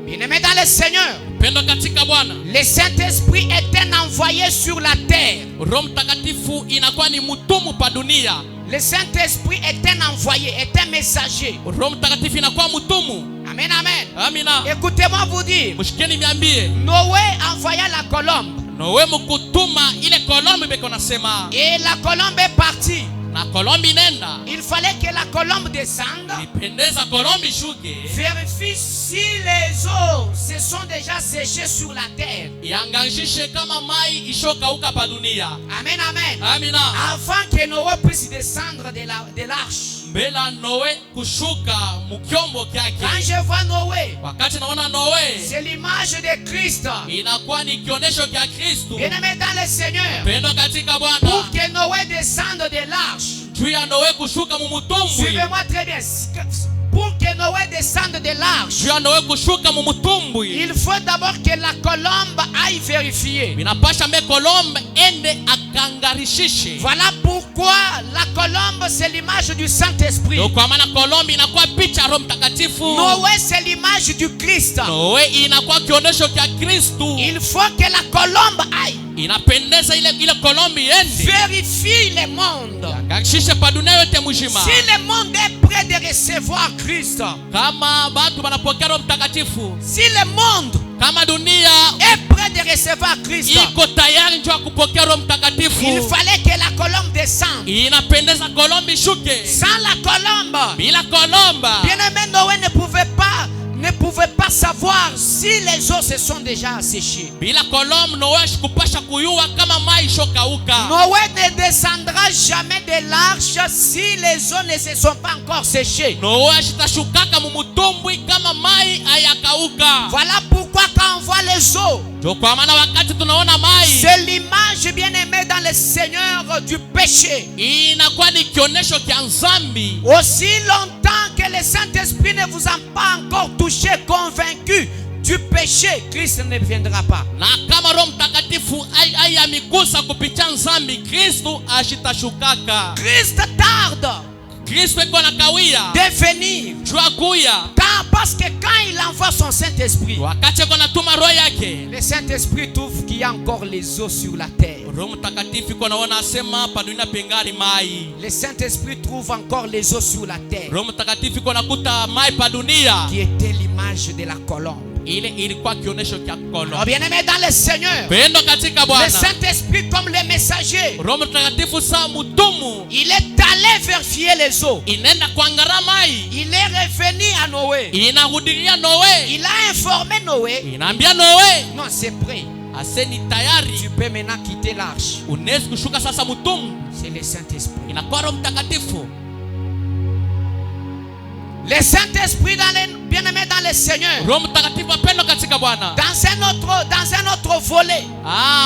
Bien-aimé dans le Seigneur, Pendo katika Bwana. le Saint-Esprit est un envoyé sur la terre. Roho Mtakatifu inakuwa ni mtumu pa dunia. Le Saint-Esprit est un envoyé, est un messager. Roho Mtakatifu inakuwa mtumu. Amen, amen. Amina. Écoutez-moi vous dire, Mshikeni niambie. Noé envoya la colombe. Nowe mkutuma ile kolombe beko nasema. Et la colombe est partie. Na kolombi nenda. Il fallait que la colombe descende. Ipendeza kolombi shuke. Vérifie si les eaux se sont déjà séchées sur la terre. Ianganishe kama mai ishokauka pa dunia. Amen, amen. Amina. Avant que Noé puisse descendre de l'arche. Mbela Noe kushuka mukyombo kyake. Quand je vois Noé, Wakati naona Noe, c'est l'image de Christ. inakuwa ni kionesho kya Kristo. Bien-aimé dans le Seigneur, Pendo katika pour Bwana. que Noé descende de l'arche. Juu ya Noe kushuka mumutumbwi. Suivez-moi très bien. Pour que Noé descende de l'arche, Juu ya Noe kushuka mumutumbwi. il faut d'abord que la colombe aille vérifier. Inapasha me kolombe ende akangarishishe. Voilà pourquoi la colombe c'est l'image du Saint-Esprit. Ndio kwa maana kolombe inakuwa picha Roho Mtakatifu. Noé c'est l'image du Christ. Noe inakuwa kionesho kya Kristo. Il faut que la colombe aille Inapendeza ile kolombe iende. vérifie le monde. Akangarishishe pa dunia yote mzima. Si le monde est prêt de recevoir Christ, Kama watu wanapokea Roho Mtakatifu. si le monde Kama dunia est prêt de recevoir Christ, iko tayari njoo kupokea Roho Mtakatifu. il fallait que la colombe descende. Inapendeza kolombe shuke. Sans la colombe, Bila kolomba. bien-aimé, Noé ne pouvait pas savoir si les eaux se sont déjà asséchées. Bila kolombe Noe kupasha kuyua kama mai shokauka. Noé ne descendra jamais de l'arche si les eaux ne se sont pas encore séchées. Noe ashitashukaka mumutumbwi kama mai ayakauka. Voilà pourquoi quand on voit les eaux, Ndio kwa maana wakati tunaona mai, c'est l'image bien-aimée dans le Seigneur du péché. inakuwa ni kionesho kya nzambi. Aussi longtemps que le Saint-Esprit ne vous a pas encore touché, convaincu du péché, Christ ne viendra pas. Na kama Roho Mtakatifu ayamigusa kupitia nzambi, Kristo ashitashukaka. Christ tarde Kristo iko nakawia de venir. jua kuya. Parce que quand il envoie son Saint-Esprit, Wakati iko natuma roho yake, le Saint-Esprit trouve qu'il y a encore les eaux sur la terre. Roho Mtakatifu iko naona asema hapa dunia pengari mai. Le Saint-Esprit trouve encore les eaux sur la terre, Roho Mtakatifu iko nakuta mai pa dunia. qui était l'image de la colombe. Ile ilikuwa kionesho kia Alors, kono. bien-aimé dans le Seigneur, Pendo katika le Bwana. Saint-Esprit comme le messager, Roho Mtakatifu saa mutumu il est allé vérifier les eaux. inaenda kuangara mai. Il est revenu à Noé. Inahudiria Noe. Il a informé Noé. Inaambia Noe, Non, c'est prêt. aseni tayari. Tu peux maintenant quitter l'arche. Unaweza kushuka sasa mutumu. C'est le Saint-Esprit. Inakuwa Roho Mtakatifu. Le Saint-Esprit, bien-aimé dans le Seigneur, Roho Mtakatifu apendo katika Bwana. dans un autre volet,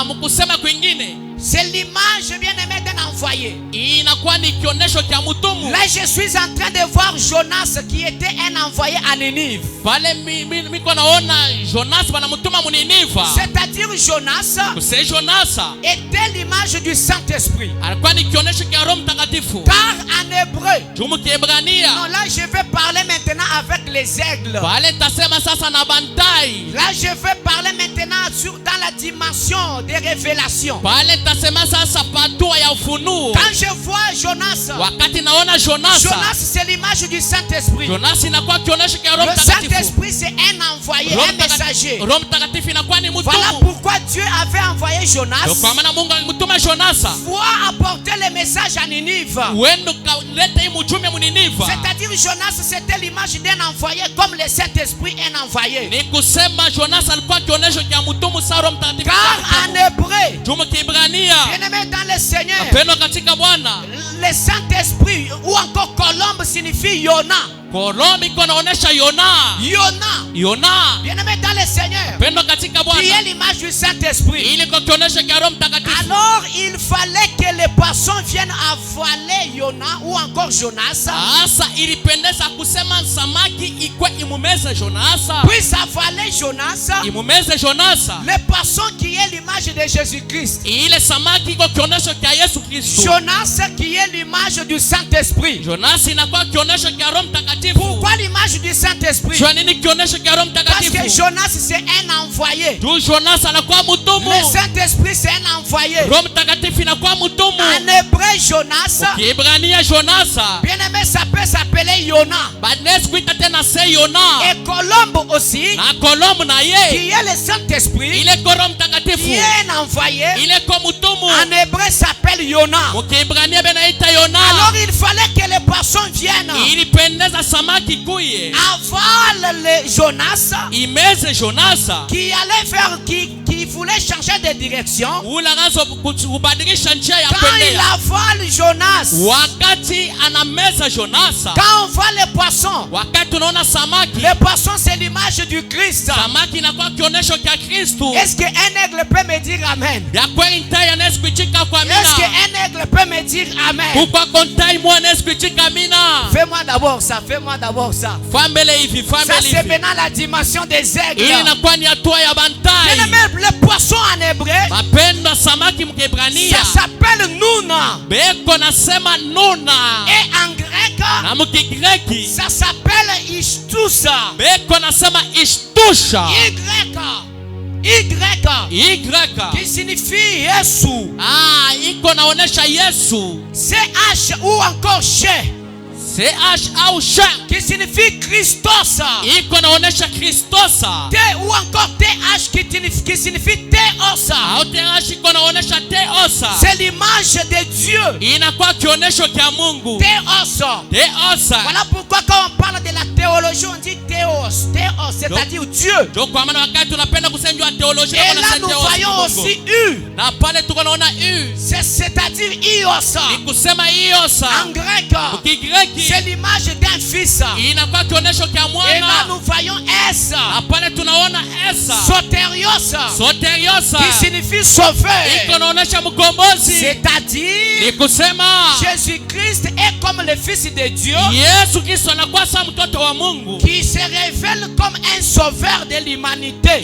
Mkusema kwingine, c'est l'image, bien-aimé, d'un envoyé. inakuwa ni kionesho cha mutumu. Là, je suis en train de voir Jonas qui était un envoyé à Ninive. Pale miko naona Jonas banamutuma muniniva. C'est-à-dire Jonas Kuse Jonas était l'image du Saint-Esprit. alikuwa ni kionesho cha Roho Mtakatifu. Car en hébreu, Jumu Kiebrania. non, là je vais parler maintenant avec les aigles. Pale tasema sasa na bantai. Là je vais parler maintenant dans la dimension des révélations. Pale tasema sasa patua ya ufunuo. Quand je vois Jonas, Wakati naona Jonas c'est l'image du Saint-Esprit. inakuwa kionesho cha Roho Le Mtakatifu. Saint-Esprit c'est un envoyé, un messager. Roho Mtakatifu inakuwa ni Voilà mutumu. pourquoi Dieu avait envoyé Jonas Kwa maana Mungu alimtuma Jonas. pour apporter le message à Ninive. Uendo kaleta hii mjumbe muniniva. C'est-à-dire Jonas c'était l'image d'un envoyé comme le Saint-Esprit un envoyé. Ni kusema Jonas alikuwa kionesho cha mutumu sa Roho Mtakatifu. Car en hébreu, Jumu Kiebrania. bien-aimé dans le Seigneur, Pendo katika Bwana. le Saint-Esprit ou encore colombe signifie Yona. Kolombi iko naonesha Yona. Yona. Yona. Bien-aimé dans le Seigneur, Pendo katika qui est Bwana. l'image du Saint-Esprit. Ili kwa kionesho cha Roho Mtakatifu. Alors il fallait que les poissons viennent avaler Yona ou encore Jonas. Asa ilipendeza kusema samaki ikwe imumeze Jonas. Puis avaler Jonas, Imumeze Jonas. le poisson qui est l'image de Jésus-Christ. Ile samaki iko kionesho cha Yesu Kristo. Jonas qui est l'image du Saint-Esprit. Jonas inakuwa kionesho cha Roho Mtakatifu. Pourquoi l'image du Saint-Esprit? Jua nini kionesho cha Roho Parce que Mtakatifu? Jonas c'est un envoyé. Tu Jonas anakuwa mutumu. Le Saint-Esprit c'est un envoyé. Roho Mtakatifu inakuwa mutumu. En hébreu Jonas, Kiebrania Jonas. bien-aimé, ça peut s'appeler Yona. Badnes kuita tena se Yona. Et Colombe aussi, Na Kolombo na ye. qui est le Saint-Esprit, Ile ko Roho qui Mtakatifu. est un envoyé, Ile ko mutumu. en hébreu s'appelle Yona. Mukiebrania benaita Yona. Alors il fallait que les poissons viennent, Ilipendeza samaki kuye. avalent le Jonas, Imeze Jonas. qui allait faire, qui voulait changer de direction. Ula ngazo kubadilisha njia ya Quand il pendea. avale Jonas, Wakati anameza Jonas. quand on voit les poissons, Wakati unaona samaki. les poissons c'est l'image du Christ. Samaki inakuwa kionesho cha Kristo. Est-ce qu'un aigle peut me dire Amen? Ya kweli ntai anaweza kuitika kwa Est-ce mina. qu'un aigle peut me dire Amen? Kukwa kontai mwana anaweza kuitika mina. Fais-moi d'abord ça, fais-moi d'abord ça. Fambele hivi, Ça fambele c'est hivi. maintenant la dimension des aigles. Ili inakuwa ni hatua ya bantai. Bien-aimé, le poisson en hébreu, Mapendo samaki mkebrania. ça s'appelle Nouna. Beko nasema nuna. Et en grec, Na mkigreki. ça s'appelle Ishtousa. Beko nasema ishtusha. Y, qui signifie Yesu. Iko naonesha Yesu. CH ou encore Che, CH au sha. qui signifie Christos. Iko naonesha Kristosa. T ou encore TH qui signifie Theos. Au TH iko naonesha Theosa. C'est l'image de Dieu. Inakuwa kionesho kia Mungu. Theos. Theosa. Voilà pourquoi quand on parle de la théologie, on dit théos. Théos, c'est-à-dire Dieu. ndio kwa maana wakati tunapenda kusenjwa teolojia Et là, nous voyons aussi U. na pale tuko naona u C'est-à-dire Ios. ni kusema iosa En grec, Kigreki c'est l'image d'un fils. inakuwa kionyesho cha Et là, mwana nous voyons S. na pale tunaona esa Soterios. soteriosa Qui signifie sauveur. iko naonesha mkombozi C'est-à-dire, ni kusema Jésus-Christ est comme le Fils de Dieu Yesu Kristo anakuwa sa mtoto wa Mungu qui se révèle comme un sauveur de l'humanité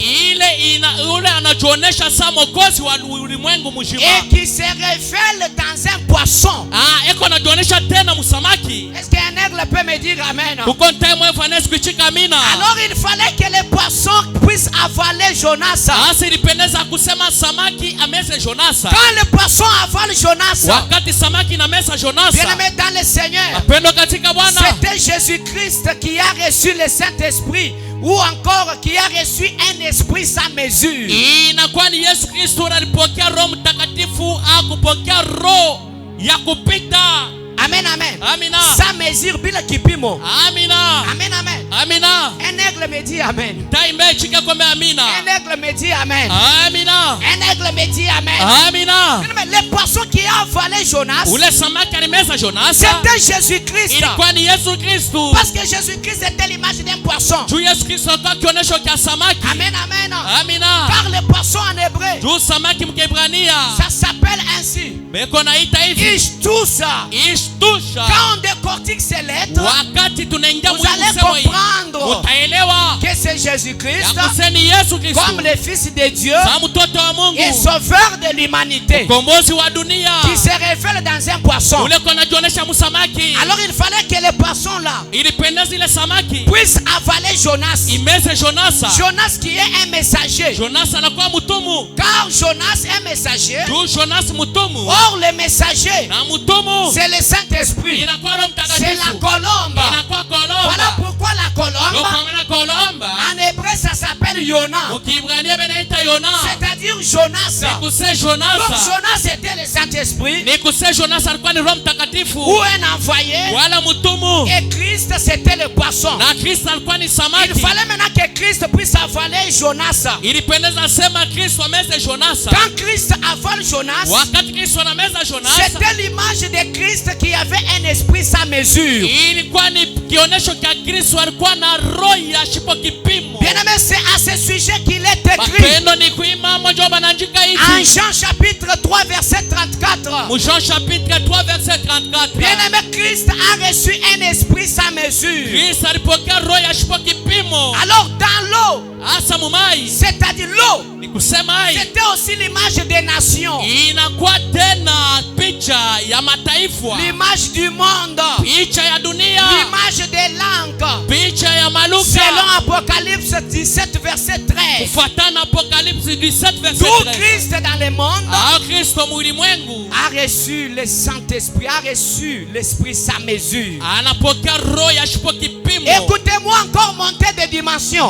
ule anajionyesha sa mwokozi wa ulimwengu mzima et qui se révèle dans un poisson. iko anajionyesha tena msamaki. Est-ce qu'un aigle peut me dire amen? Kuko ntemo efanesi kuchika amina. Alors il fallait que les poissons puissent avaler Jonas. Asa ilipendeza kusema samaki ameze Jonasa. Quand le poisson avale Jonas, Wakati samaki na mesa Jonasa. bien-aimé dans le Seigneur, Apendo katika Bwana. c'était Jésus-Christ qui a reçu le Saint-Esprit ou encore qui a reçu un esprit sans mesure. Inakuwa ni Yesu Kristo alipokea Roho Mtakatifu akupokea roho ya kupita. Amen, amen. Amina. Sans mesure, bila kipimo. Amina. Amen, amen. Amina. Un aigle me dit amen. Taimbe chika kome amina. Un aigle me dit amen. Amina. Un aigle me dit amen. Amina. Mais les poissons qui a avalé Jonas, Ule samaki alimeza Jonasa. c'était Jésus-Christ. Ilikuwa ni Yesu Kristo. Parce que Jésus-Christ était l'image d'un poisson. Juu Yesu Kristo alikuwa kionyesho cha samaki. Amen, amen. Amina. Car le poisson en hébreu, Juu samaki mkiebrania. ça s'appelle ainsi. Beko naita hivi. Ishtusa. Ishtusha. Quand on décortique ces lettres, Wakati tunaingia vous allez mwisemo hii. comprendre Utaelewa. que c'est Jésus-Christ Ya kuseni Yesu Kristo. comme le Fils de Dieu Sa mtoto wa Mungu. et sauveur de l'humanité Kombozi wa dunia. qui se révèle dans un poisson. Ule kona jionesha msamaki. Alors il fallait que les poissons là Ilipendeza ile samaki. puissent avaler Jonas. Imeze Jonasa. Jonas qui est un messager. Jonasa anakuwa mtumu. Car Jonas est messager. Juu Jonas mtumu. Or le messager, Na mtumu. c'est le Saint-Esprit. Inakuwa Roho C'est la Mtakatifu. colombe. Inakuwa kolomba. Voilà pourquoi la colombe, Yokamana kolomba. en hébreu, ça s'appelle Yona. Ukiibrania benaita Yona. C'est-à-dire Jonas. Nikuse Donc Jonasa. Jonas était le Saint-Esprit Nikuse Jonasa alikuwa ni Roho Mtakatifu. ou un envoyé. Wala mtumu. Et Christ, c'était le poisson. Na Kristo alikuwa ni Il samaki. fallait maintenant que Christ puisse avaler Jonas. Ilipendeza sema Kristo ameze Jonasa. Quand Christ avale Jonas, Wakati Kristo anameza Jonasa. c'était l'image de Christ qui avait un esprit sans mesure. Ilikuwa ni kionesho cha Kristo alikuwa na roho ya shipo kipimo. Bien-aimé, c'est à ce sujet qu'il est écrit. Mapendo ni kuima moja banandika En hivi. Jean chapitre 3 verset 34. Jean chapitre 3 verset 34. Bien-aimé, Christ a reçu un esprit sans mesure. Kristo alipokea roho ya shipo kipimo. Alors dans l'eau, Asa mumai. c'est-à-dire l'eau, Ni kusema hai. c'était aussi l'image des nations, Inakuwa tena picha ya mataifa. l'image du monde, Picha ya dunia. l'image des langues. Picha ya maluka. Selon Apocalypse 17 verset 13. Kufuatana Apocalypse 17 verset Tout 13. Christ dans le monde Kristo mulimwengu a reçu le Saint-Esprit, a reçu l'Esprit sans mesure. anapokea roho ya shipo kipimo. Écoutez-moi encore monter de dimension.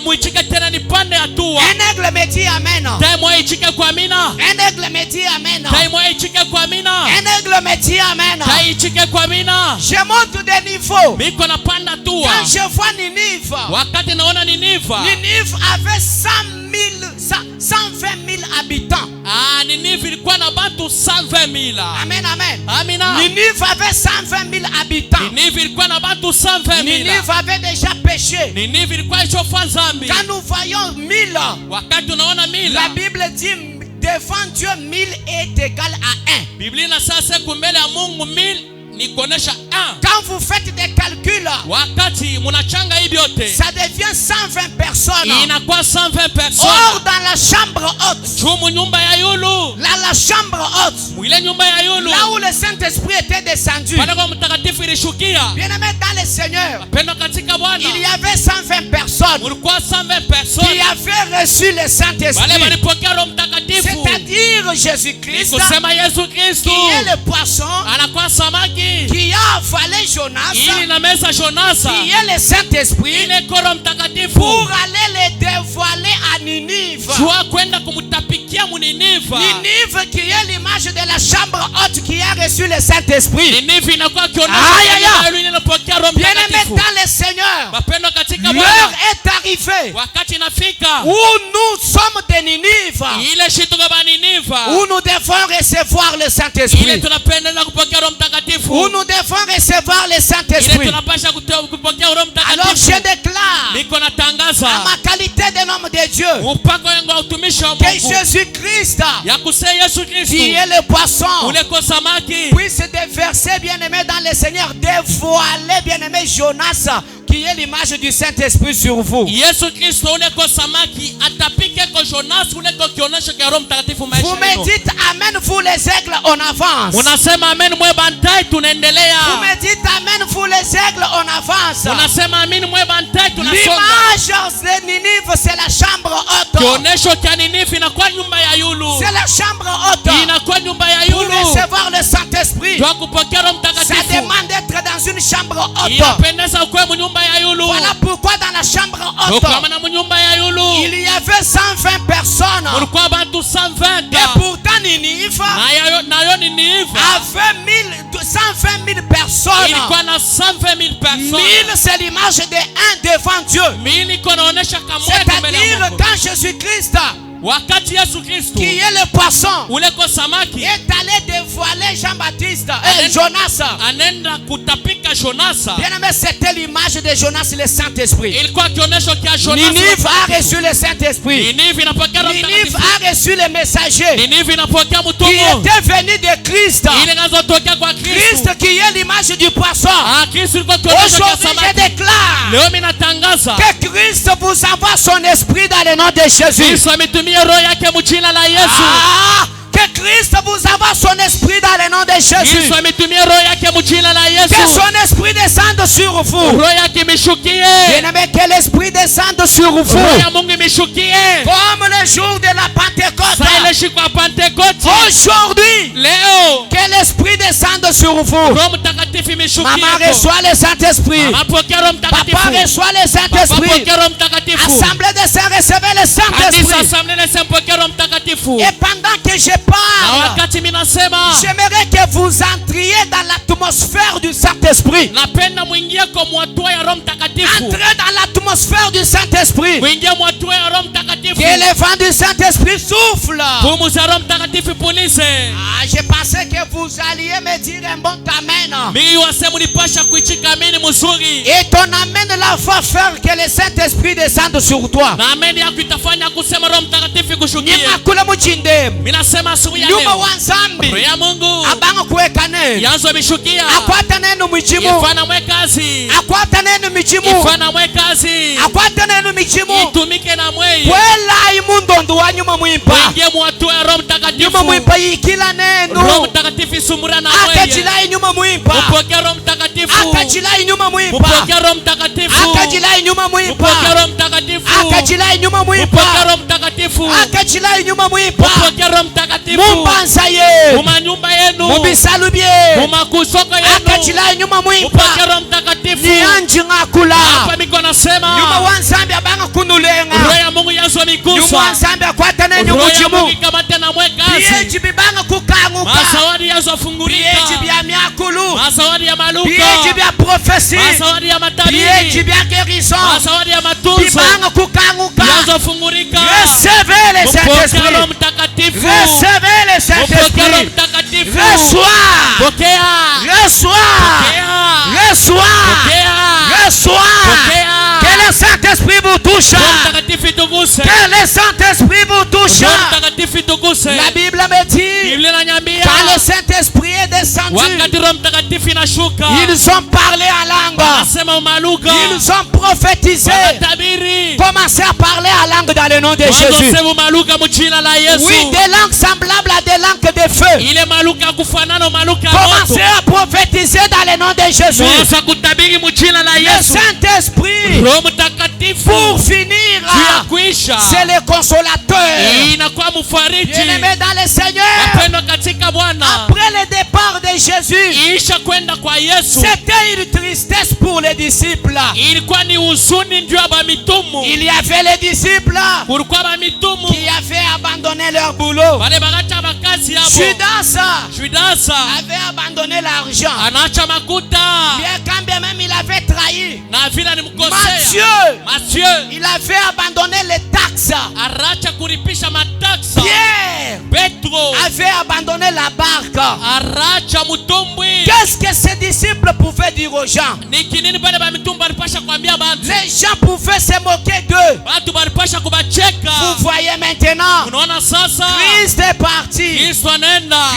Muichike tena ni pande hatua. Un aigle me dit amen. Taimwa ichike kwa mina. Un aigle me dit amen. Taimwa ichike kwa mina. Un aigle me dit amen. Taichike kwa mina. Je monte de niveau. Miko na panda hatua. Quand je vois Ninive, Wakati naona Niniva. Ninive avait 120 000 habitants. Ninive ilikuwa na batu 120,000. Amen, amen. Amina. Ninive avait 120 000 habitants. Ninive ilikuwa na batu 120,000. Ninive avait déjà péché. Ninive ilikuwa ishofa zambi. Quand nous voyons 1000, Wakati unaona mila. la Bible dit devant Dieu 1000 est égal à 1. Biblia na sasa kumbele ya Mungu 1000 ni kuonesha 1. Quand vous faites des calculs, Wakati munachanga hivi yote. ça devient 120 personnes. Inakuwa 120 personnes. Or dans la chambre haute, Chumu nyumba ya yulu. la chambre haute, Mwile nyumba ya yulu. là où le Saint-Esprit était descendu, Pale kwa mtakatifu ilishukia. bien-aimé dans le Seigneur, Pendo katika Bwana. il y avait 120 personnes Mulikuwa 120 personnes. qui avaient reçu le Wale Saint-Esprit, walipokea Roho Mtakatifu. c'est-à-dire Jésus-Christ, Kusema Yesu Kristo. qui est le poisson Anakuwa samaki. qui a avaler Jonas, ili na meza Jonasa, qui est le Saint-Esprit, ile koro mtakatifu, pour aller le dévoiler à Ninive. jua kwenda kumtapikia Muniniva. Ninive qui est l'image de la chambre haute qui a reçu le Saint-Esprit. Niniva inakuwa Aïe, kionyesho aïe. linalopokea Roho Bien-aimés Mtakatifu. dans le Seigneur, Wapendwa katika l'heure Bwana, est arrivée wakati inafika où nous sommes de Ninive, ile shitu kama Niniva, où nous devons recevoir le ile Saint-Esprit, tunapenda kupokea Roho Mtakatifu, où nous devons recevoir le ile Saint-Esprit. tunapasha kupokea Roho Alors je Mtakatifu. déclare, Niko à natangaza ma qualité d'homme de Dieu, upako wangu wa utumishi wa que Mungu Jésus-Christ, ya kusema Yesu qui Kristo est le poisson, ule ko samaki, puisse déverser, bien-aimé dans le Seigneur, dévoiler, bien-aimé Jonas, qui est l'image du Saint-Esprit sur vous. Yesu Kristo ule ko samaki atapike ko Jonas ule ko kionyesho cha Roho Mtakatifu maisha Vous me yenu. dites Amen, vous les aigles, on avance. Unasema amen mwe bantai, tunaendelea. Vous me dites Amen, vous les aigles, on avance. Unasema amen mwe bantai, tunasonga. L'image de Ninive, c'est la chambre haute. Kionyesho cha Ninive inakuwa nyumba ya yulu, C'est la chambre haute. inakuwa nyumba ya Pour yulu. recevoir le Saint-Esprit, Kwa kupokea Roho ça Mtakatifu demande d'être dans une chambre haute. inapendeza ukuwe mnyumba ya yulu. Voilà pourquoi dans la chambre haute, Ukama na mnyumba ya yulu il y avait 120 personnes. mulikuwa bantu 120, Et pourtant Ninive nayo Ninive avait 120 000 personnes. ilikuwa na 120,000 personnes. 1000, c'est l'image de un devant Dieu. Mili iko naonesha kamwe mbele ya C'est-à-dire Mungu. quand Jésus-Christ, Wakati Yesu Kristo qui est le poisson, ule ko samaki est allé dévoiler Jean-Baptiste et Amen. Jonas. anenda kutapika Jonasa, Bien aimé, c'était l'image de Jonas, le Saint-Esprit. ilikuwa kionyesho cha Jonasa. Ninive a reçu le Saint-Esprit. Ninive inapokea Roho Ninive Mtakatifu. a reçu le messager Ninive inapokea qui mtume était venu de Christ. ile inazotokea kwa Kristo. Christ qui est l'image du poisson. Kristo ilikuwa kionyesho cha Aujourd'hui, je samaki. déclare Leo mimi natangaza que Christ vous envoie son esprit dans le nom de Jésus. Kristo ametumia roho yake mjina la Yesu. Ah, que Christ vous envoie son esprit dans le nom de Jésus. Kristo ametumia roho yake mjina la Que Yesu. son esprit descende sur vous. Roho yake imeshukie. Bien-aimé, que l'esprit descende sur vous. Roho ya Mungu imeshukie. Comme le jour de la Pentecôte. Sasa ile siku ya Pentekoste. Aujourd'hui, Leo que l'esprit descende sur vous. Roho Mtakatifu imeshukia. Maman reçoit le Saint-Esprit. Mama pokea Roho Mtakatifu. Papa reçoit le Papa Saint-Esprit. pokea Roho Mtakatifu. Assemblée des saints, recevez le Kanisa Saint-Esprit. Assemblée des Saints pokea Roho Mtakatifu. Et pendant que je Na parle, wakati mimi nasema j'aimerais que vous entriez dans l'atmosphère du Saint-Esprit. napenda mwingie kwa mwatua ya Roho Mtakatifu. Entrez dans l'atmosphère du Saint-Esprit. Mwingie mwatua ya Roho Mtakatifu. Que le vent du Saint-Esprit souffle. Pumu za Roho Mtakatifu polise. Ah, je pensais que vous alliez me dire un bon amen. Mimi wasema nipasha kuichika ameni mzuri. Et ton amen là va faire que le Saint-Esprit descende sur toi. Na ameni yako itafanya kusema Roho Mtakatifu kushukie. Nimakule muchinde. Mimi nasema asubuhi ya Nyuma leo. wa nzambi. Roho ya Mungu. Abanga kuweka neno. Yanzo mishukia. Akwata neno michimu. Ifana mwe kazi. Akwata neno michimu. Ifana mwe kazi. Akwata neno michimu. Itumike na mwei. Kwela imundondo wa nyuma mwimpa. Mwingie mwatua ya Roho Mtakatifu. Nyuma mwimpa yikila Roho neno. Mtakatifu isumura na mwei. Akachilai nyuma mwimpa. Upokea Roho Mtakatifu. Akachilai nyuma mwimpa. Upokea Roho Mtakatifu. Akachilai nyuma mwimpa. Upokea Roho Mtakatifu. Akachilai nyuma Upokea mwimpa. Roho Mtakatifu. Akachilai nyuma mwimpa. Upokea Roho Mtakatifu. Mumbanza ye. Muma nyumba yenu. Mubisalubye. Muma kusoko yenu. Akachilai nyuma mwimpa. Upokea Roho Mtakatifu. Ni anji ngakula. Hapa miko nasema. Nyuma wa nzambi abanga kunulenga. Roho ya Mungu yazwa migusa. Nyuma wa nzambi akwata neno Roho ya Mungu muchimu. ikamate na mwe kazi. Bieji bibanga kukanguka. Masawadi yazwa fungurika. Bieji bya myakulu. Masawadi ya maluka. Bieji bya profesi. Masawadi ya Bieji matabiri. bya guérison. Masawadi ya matunzo. Bibanga kukanguka. Yazwa fungurika. Recevez le Upokea Roho Saint-Esprit. Mtakatifu. Recevez le Upokea Roho Saint-Esprit. Mtakatifu. Reçois. Pokea. Reçois. Pokea. Reçois. Pokea. Reçois. Pokea. Que le Saint-Esprit vous touche. Roho Mtakatifu ituguse. Que le Saint-Esprit vous touche. Roho Mtakatifu ituguse. La Bible me dit, Biblia inaniambia quand le Saint-Esprit est descendu, wakati Roho Mtakatifu inashuka, ils ont parlé en langue. anasema umaluka, Ils ont prophétisé. wanatabiri, Comment commencez à parler à langue dans le nom de Jésus. Oui, des langues semblables à des langues de feu. Commencez à prophétiser dans le nom de Jésus. Le Saint-Esprit, pour finir, c'est le consolateur. Bien-aimé dans le Seigneur, après le départ de Jésus, c'était une tristesse pour les disciples. Il y avait les disciples qui avaient abandonné leur boulot. Judas avait abandonné l'argent. Bien quand bien même il avait trahi. Matthieu, il avait abandonné les taxes. Pierre avait abandonné la barque. Qu'est-ce que ces disciples pouvaient dire aux gens? Les gens pouvaient se moquer d'eux. Vous voyez maintenant, Christ est parti.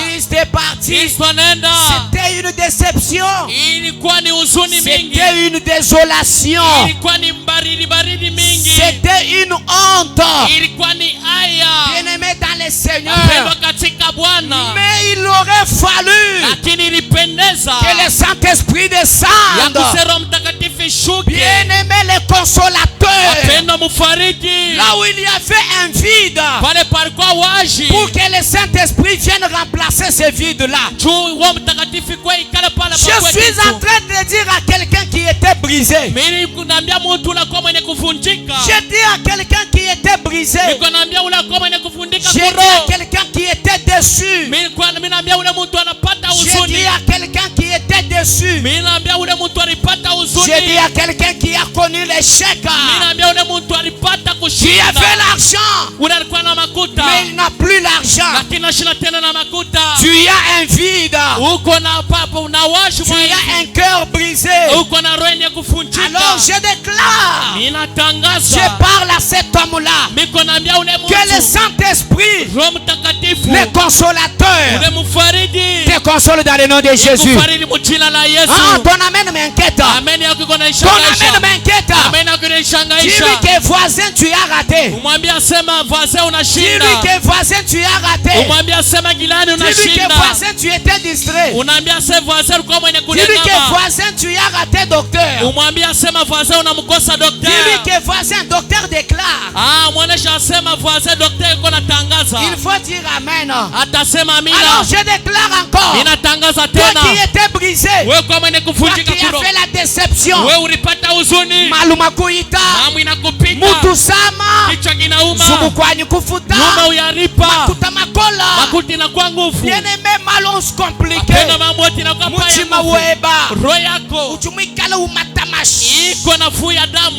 Christ est parti. C'était une déception. C'était une désolation. C'était une honte. Bien-aimé dans le Seigneur, mais il aurait fallu que le Saint-Esprit descende. Bien-aimé le consolateur, là où il y avait un vide, pour que le Saint-Esprit vienne remplacer ce vide-là. Je suis en train de dire à quelqu'un qui était brisé. Je dis à quelqu'un qui était brisé. Je dis à quelqu'un qui était déçu. Je dis à quelqu'un qui était déçu. Je dis à quelqu'un qui a connu l'échec. Qui avait l'argent, mais il n'a plus l'argent. Tu as un vide. Tu as un cœur brisé. Alors je déclare, je parle à cet homme-là, que le Saint-Esprit, le consolateur, te console dans le nom de Jésus. Ah, ton amen m'inquiète. Ton amen m'inquiète. Dis-lui que voisin tu as raté. Dis-lui que voisin tu as raté. Dis-lui que voisin tu étais distrait. Dis-lui que voisin tu as raté docteur. Dis-lui que voisin docteur déclare. Il faut dire amen. Alors je déclare encore, toi qui étais brisé, toi qui as fait la déception, malumakuita, mutusama, zumukwani kufuta, makuta makola, bien-aimé malons compliqué, muchima weba, uchumikala umatamashi,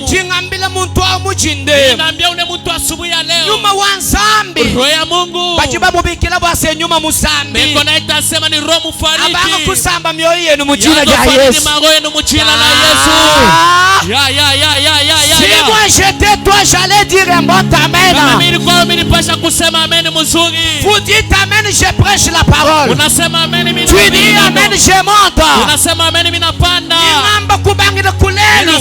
jingambile muntu wa mujinde, nyuma wanzambi, bachiba mubikila bwase nyuma musambi, abanga kusamba mioyo yenu mujina ya Yesu. Si moi j'étais toi, j'allais dire un bon amen. Vous dites amen, je prêche la parole. Tu dis amen, je monte. Nimamba kubangira kulelu.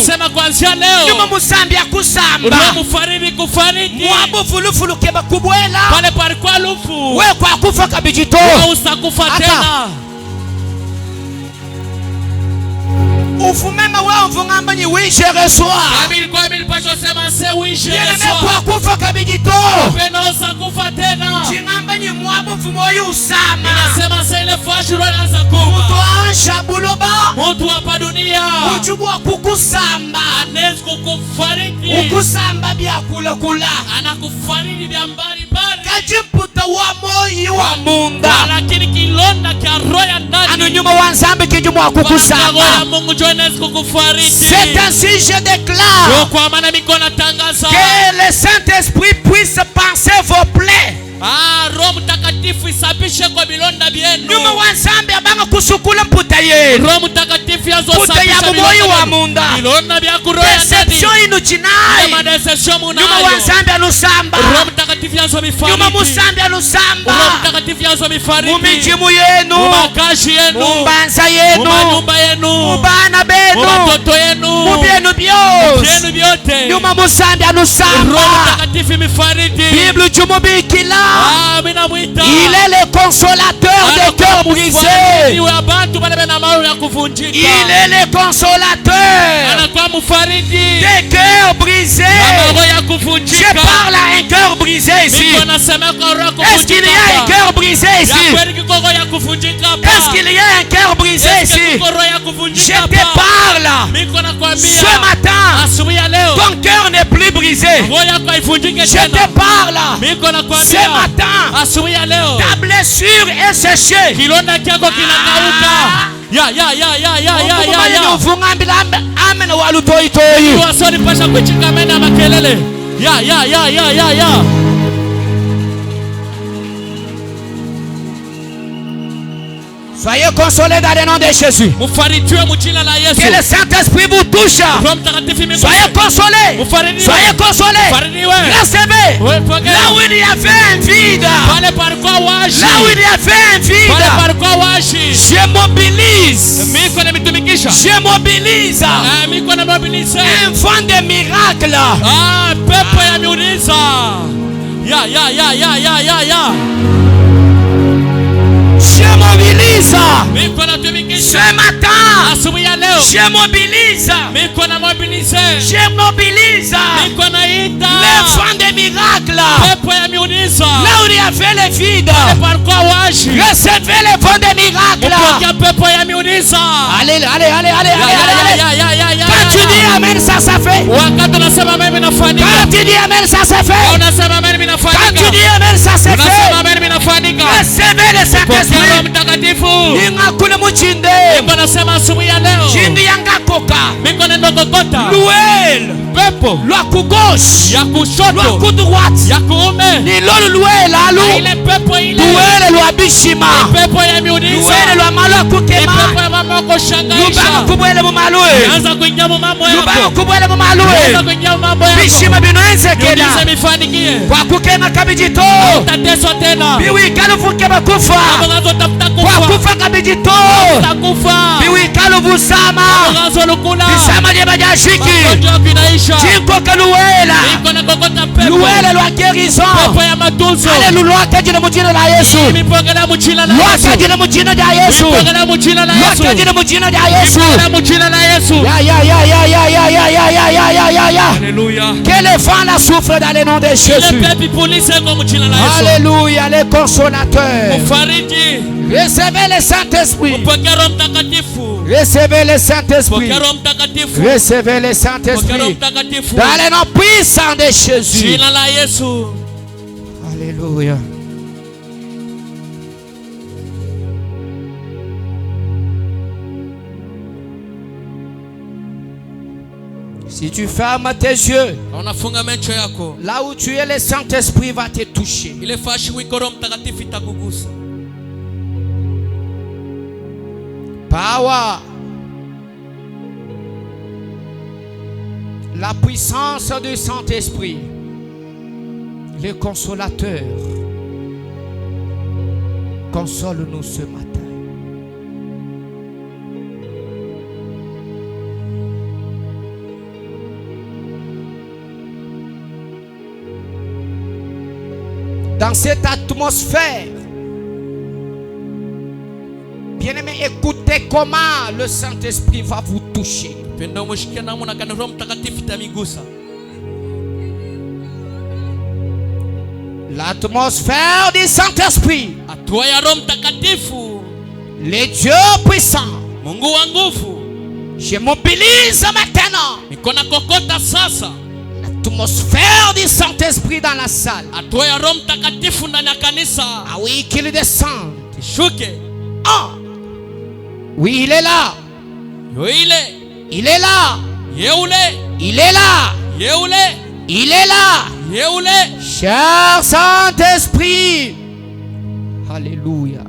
Nyuma musambi ya kusamba. Mwabu fulufulu keba kubwela. We kwa kufa kabijito. Aka ufumema wewe mvungamba ni oui je reçois. Bien-aimé kwa kufa kabijito. Chingamba ni mwabu mfumoyo usama. Mutu ansha buloba. Muchubu wa kukusamba. Ukusamba bia kula kula. Kajimputa wa moyo wa munda. Anu nyuma wanzambi kijumu wa kukusamba. C'est ainsi je déclare que le Saint-Esprit puisse penser vos plaies. Nyuma wanzambi abanga kusukula mputa yenu. Mputa ya mumoyo wa munda. Deception inuchinai. Nyuma wanzambi anusamba. Nyuma musambi anusamba. Mumijimu yenu. Mumbanza yenu. Mubana benu. Mubyenu byose. wote. Nyuma musandi anusamba. Roho Mtakatifu mifariji. Bible jumubikila. Mimi namuita. Il est le consolateur des cœurs brisés. Ni wa bantu bale bana mayo ya kuvunjika. Il est le consolateur Anakuwa mfariji. des cœurs brisés. Roho ya kuvunjika. Je parle à un cœur brisé ici. Niko nasema kwa roho kuvunjika. Est-ce qu'il y a un cœur brisé ici? Ya kweli kiko roho ya kuvunjika hapa. Est-ce qu'il y a un cœur brisé Est-ce que ici? kiko roho ya Je kuvunjika te hapa. parle. Niko nakwambia. Ce matin, Asubuhi ya leo. ton cœur n'est plus brisé. Roho yako haivunjike Je tena. te parle. Niko Ce nakwambia. matin, Asubuhi ya leo. ta blessure est séchée. Kilonda kyako kinakauka. Ya. Amen walutoitoi. Wasoni pasha kuchika mena makelele. Ya. Soyez consolés dans le nom de Jésus. Mufarijiwe mu jina la Yesu. Que le Saint-Esprit vous touche. Roho Mtakatifu miguse. Soyez consolés. Mufarijiwe. Soyez consolés. Mufarijiwe. Recevez. Wewe pokea. Là où il y avait un vide. Pale palikuwa washi. Là où il y avait un Pale vide. palikuwa washi. Je mobilise. Miko nimetumikisha. Je mobilise. Miko na mobilize. Un vent de miracle. Pepo ya miujiza. Ya. Je mobilise. Miko natumikisha. Ce matin. Asubuhi ya leo. Je mobilise. Miko na mobilize. Je mobilise. Miko naita. Le vent de miracle. Pepo ya miujiza. Là où il y avait le vide. Pale palikuwa washi. Recevez le vent de miracle. Mpokea pepo ya miujiza. Allez. Ya. Quand tu dis Amen, ça fait. Wakati unasema mimi nafanyika. Quand tu dis Amen, ça se fait. Unasema mimi Quand nafanyika. tu dis Amen, ça se Unasema fait. mimi nafanyika. Recevez le Pokea Roho Saint-Esprit. Mtakatifu. Inga kule muchinde. Niko nasema asubuhi ya leo. Chindi yanga koka. Niko nenda kokota. Luel. Pepo Lwa ku gauche. ya Lwa kushoto ku droite. ya kuume. Ni lolu luel Na alu. ile pepo ile. Luel lwa bishima. Pepo ya miujiza. Luel lwa malo Ni kukema. pepo ya mama Lubako kushangaisha. kubwele mu malue. Anza kuingia mu mambo Lubako yako. kubwele mu Anza malue. kuingia mu mambo yako. Bishima bino Miujiza enzekela. mifanikie. Kwa kukema kabijito. Utateswa tena. Biwikalu vuke bakufa. Mwanzo utafuta Kwa kufa. kufa kabijito. Utakufa. Biwikalu busama. Mwanzo lukula. Bisama lye bajashiki. Magonjwa kinaisha. Chinko kaluwela. Niko na kokota pepo. Luwele lwa guérison. Pepo ya matunzo. Alléluia, kajina mu jina la Yesu. Mipokela mu jina la Lwa Yesu. kajina mu jina la Yesu. Mipokela mu jina la Lwa Yesu. kajina mu jina la Yesu. Mipokela mu jina la Yesu. Ya. Haleluya. Que le vent la souffle dans le nom de Ile Jésus. pepo polisi kwa mu jina la Yesu. Alléluia, le consolateur. Mfariji. Recevez le Saint-Esprit. Pokea Roho Mtakatifu. Recevez le Saint-Esprit. Pokea Roho Mtakatifu. Recevez le Pokea Roho Saint-Esprit. Mtakatifu. Dans le nom puissant de Jésus. Jina la Yesu. Alléluia. Si tu fermes tes yeux, Unafunga macho yako. là où tu es, le Saint-Esprit va te toucher. Ile fashi wiko Roho Mtakatifu itakugusa. Power. La puissance du Saint-Esprit. Le consolateur. Console-nous ce matin. Dans cette atmosphère, bien-aimé, écoutez comment le Saint-Esprit va vous toucher. Penda umshikia namna kana Roho Mtakatifu itamigusa. L'atmosphère du Saint-Esprit, Hatua ya Roho Mtakatifu. le Dieu puissant. Mungu wa nguvu. Je mobilise maintenant Niko na kokota sasa. l'atmosphère du Saint-Esprit dans la salle. Hatua ya Roho Mtakatifu ndani ya kanisa. Ah oui, qu'il descende. Ishuke. Ah, oui, il est là. Yo ile. Il est là. Yeule. Il est là. Yeule. Il est là. Yeule. Cher Saint-Esprit. Alléluia.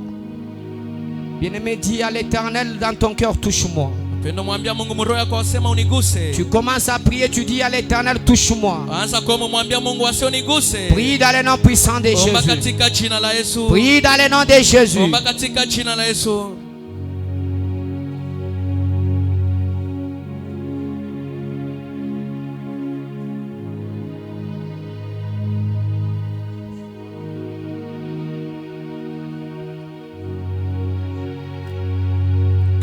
Bien-aimé, dis à l'Éternel dans ton cœur, touche-moi. Penda mwambia Mungu mroho yako asema uniguse. Tu commences à prier, tu dis à l'Éternel, touche-moi. Anza kwa mwambia Mungu asioniguse. Prie dans le nom puissant de Omba Jésus. katika jina la Yesu. Prie dans le nom de Jésus. Omba katika jina la Yesu.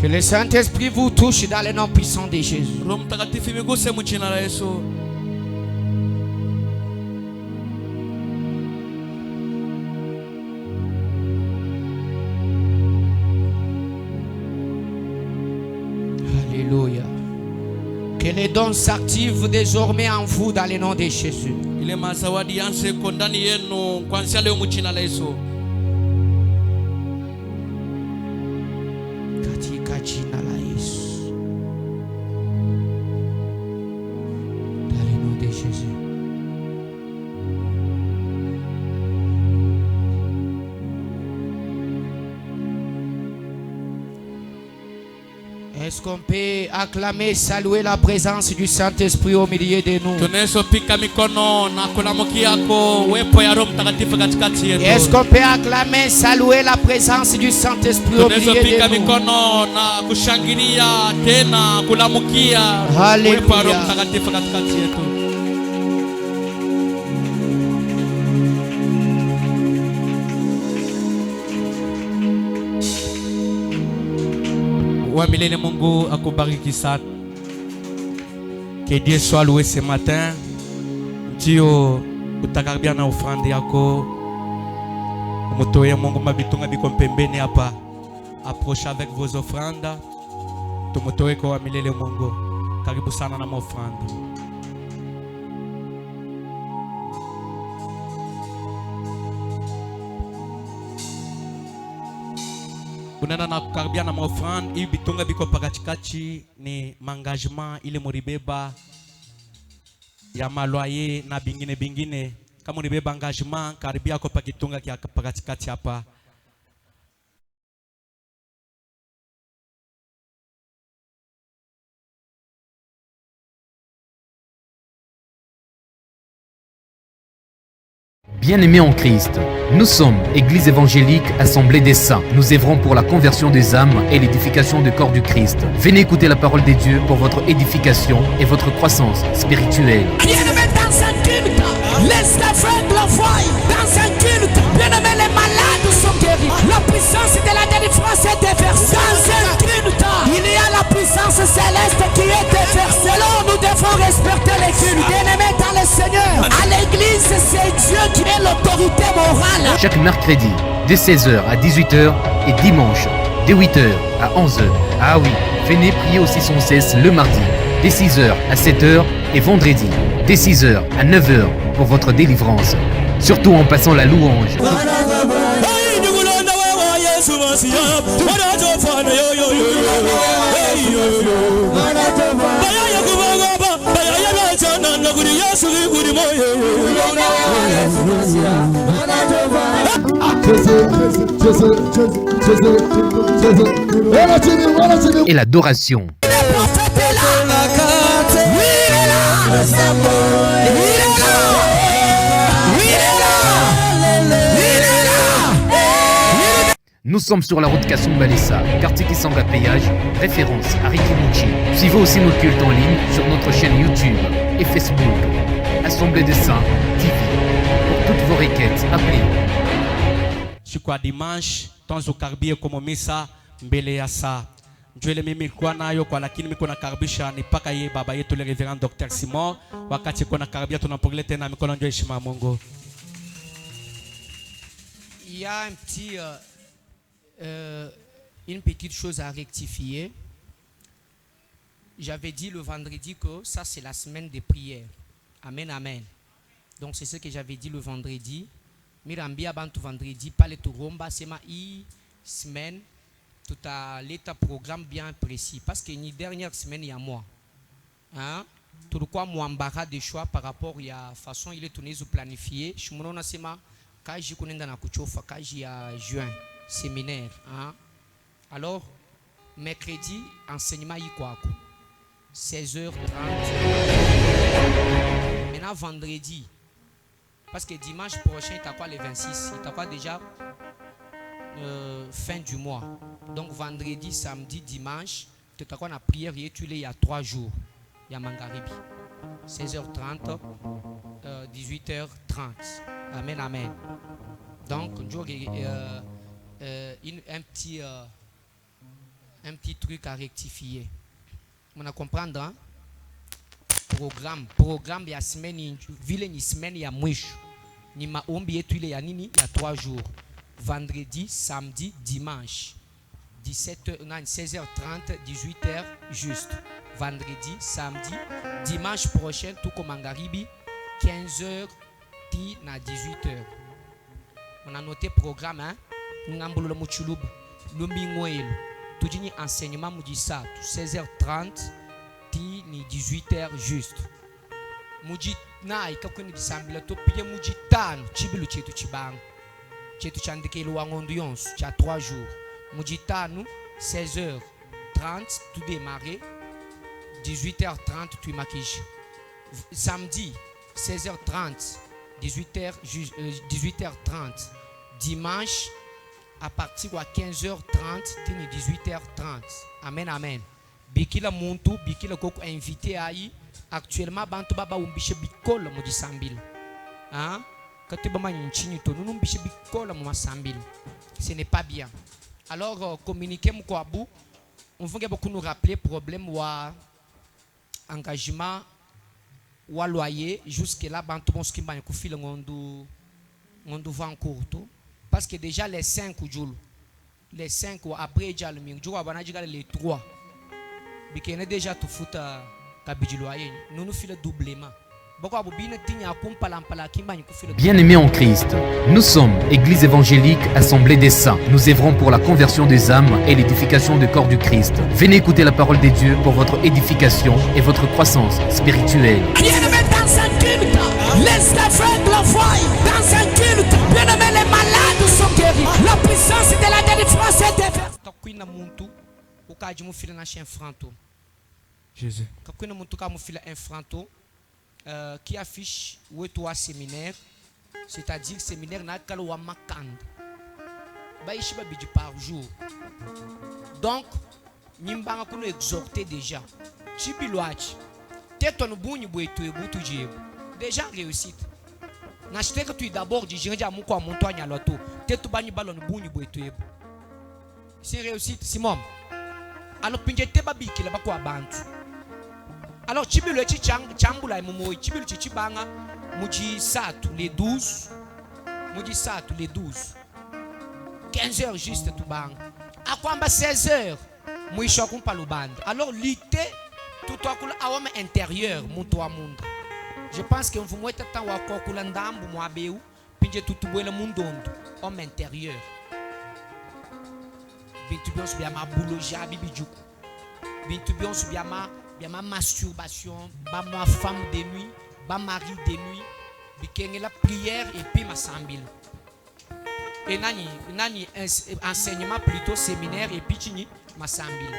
Que le Saint-Esprit vous touche dans le nom puissant de Jésus. Alléluia. Que les dons s'activent désormais en vous dans le nom de Jésus. Est-ce qu'on peut acclamer, saluer la présence du Saint-Esprit au milieu de nous? Est-ce qu'on peut acclamer, saluer la présence du Saint-Esprit au milieu de nous? Alléluia. Milele Mungu akubariki sana. Que Dieu soit loué ce matin. Ndio utakaribia na ofrande yako. Mutoe Mungu mabitunga biko pembeni hapa. Approche avec vos offrandes. Tumutoe kwa milele Mungu. Karibu sana na ofrande. Unana na kukaribia na maofrande hii bitunga biko pakachikachi ni mangagement ile muribeba ya maloyer na bingine kama muribeba engagement karibia kwa pakitunga kia pakachikachi hapa. Bien-aimés en Christ, nous sommes Église évangélique Assemblée des Saints. Nous œuvrons pour la conversion des âmes et l'édification du corps du Christ. Venez écouter la parole des dieux pour votre édification et votre croissance spirituelle. Bien-aimés dans un culte, laisse la fête la foi. Dans un culte, bien-aimés, les malades sont guéris. La puissance de la délivrance est déversée. Dans un culte, il y a la puissance céleste qui est déversée. Alors nous devons respecter les cultes. Bien-aimés dans le Seigneur, à l'église, c'est Dieu qui est l'autorité morale. Chaque mercredi, de 16h à 18h et dimanche, de 8h à 11h. Ah oui, venez prier aussi sans cesse le mardi, de 6h à 7h et vendredi, de 6h à 9h pour votre délivrance. Surtout en passant la louange. Et l'adoration. Nous sommes sur la route Kasumbalesa, quartier Kisanga Péage, référence à Rikimuchi. Suivez aussi nos cultes en ligne sur notre chaîne YouTube et Facebook. Assemblée des Saints TV. Pour toutes vos requêtes, appelez. Chukwa dimanche, tonzo karibie kumomisa mbele ya saa. Njwele mimi kwa nayo kwa lakini miko na karibisha ni paka ye baba yetu le Reverend Dr. Simon. Wakati kuna karibia tunapogele tena mikono njwe heshima Mungu. Il y a une petite chose à rectifier. J'avais dit le vendredi que ça c'est la semaine de prière. Amen, amen. Donc c'est ce que j'avais dit le vendredi. Mirambi abantu vendredi, pas le Turomba, c'est ma semaine. Tout à l'état programme bien précis. Parce que la dernière semaine, il y a moi. Hein? Tout quoi, moi, embarras de choix par rapport à la façon il est tourné ou planifié. Je me dis que quand je connais dans la couchofa, quand j'ai juin, séminaire. Hein? Alors, mercredi, enseignement y quoi? 16h30. Maintenant, vendredi. Parce que dimanche prochain, il y a quoi le 26? Il y a quoi déjà fin du mois. Donc vendredi, samedi, dimanche, tu as quoi la prière il y a 3 jours. Il y a Mangaribi. 16h30, 18h30. Amen, amen. Donc, un petit un petit truc à rectifier. On a comprendre, hein? Programme ya semaine vile ni semaine ya mwisho. Ni maombi yetu ile ya nini ya 3 jours. Vendredi, samedi, dimanche. 16h30, 18h juste. Vendredi, samedi, dimanche prochain tout comme Mangaribi 15h na 18h. On a noté programme, hein? Ngambulu muchulub lumbi ngoyelo. Tudini enseignement mudisa 16h30 ni 18h juste. Muji na ikakweni disambila to pije muji tano chibilu chetu chibang. Chetu chandikelo wangondu yonsu cha 3 jours. Muji tano 16h30 tout démarrer. 18h30 tu maquilles. Samedi 16h30 18h30. Dimanche à partir de 15h30 tini 18h30. Amen, amen. Bikila muntu, bikila koko invité ayi. Actuellement, bantu baba umbishe bikola mo di sambil. Hein? Quand tu bama nchini to, nous umbishe bikola mo sambil. Ce n'est pas bien. Alors, communiquer mko abu, on veut beaucoup nous rappeler problème wa engagement wa loyer jusque là bantu bon skimba ko file ngondu vent court. Parce que déjà les 5 jours, les 5 après déjà le ming, les 3. Bikene déjà tout fout à Kabidjiloye. Nous nous filons doublement. Bien-aimés en Christ, nous sommes Église évangélique Assemblée des Saints. Nous œuvrons pour la conversion des âmes et l'édification du corps du Christ. Venez écouter la parole de Dieu pour votre édification et votre croissance spirituelle. Bien-aimés dans un culte, les aveugles voient dans un culte. Bien-aimés, les malades sont guéris. La puissance de la délivrance est déversée. Jésus. Qui affiche où est toi séminaire, c'est-à-dire séminaire n'a qu'à l'ouah makand. Baïchi babidi par jour. Donc, nimbanga kuno exhorter déjà. Chibiloach. Teton bouni bouetou et boutou djeb. Déjà réussite. N'acheter que tu d'abord du gérer à mon quoi montagne à l'auto. Tetou bani ballon bouni bouetou. C'est réussite, Simon. Alors, pinjete babi qui là-bas quoi bantu. Alors, Chibilu et Chambula et Momo, Chibilu Chichibanga, Muji Satu les 12, Muji Satu les 12, 15h juste tout bang. À quoi 16h, Mouichokum Paluband. Alors, l'été, tout à coup, à homme intérieur, Moutoua Monde. Je pense que vous mettez tant à Kokulandam, Mouabeu, puis tout le monde, homme intérieur. Bintubion subia ma bouloja, Bibidjou. Bintubion subia ma masturbation, ma femme de nuit, ma mari de nuit, bikenge la prière et puis ma sambil. Et nani enseignement plutôt séminaire et puis chini ma sambil.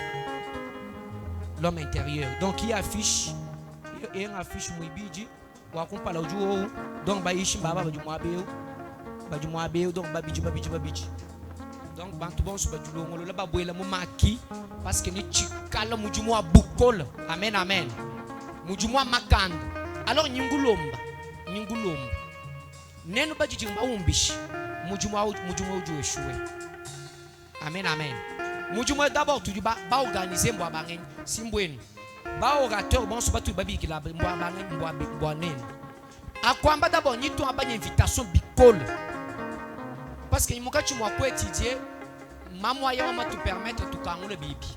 L'homme intérieur. Donc il affiche mouibiji wa kumpa la ujuo donc ba ishi baba ba muabeo donc babiji. Donc, bantu bon suba julongo la babouela maki parce que ni chikala mujumwa bukol. Amen, amen. Mujumwa makando. Alors nyingulomba. Nenu bajiji maumbishi. Mujumwa uju eshwe. Amen, amen. Mujumwa d'abord tu ba organiser mwa bangen simbweni. Ba orateur bon suba tu babi ki la mwa bangen mwa nen. Akwamba d'abord ni to abanye invitation bikol. Parce que il m'a étudier, ma moyen va te permettre de faire le bibi.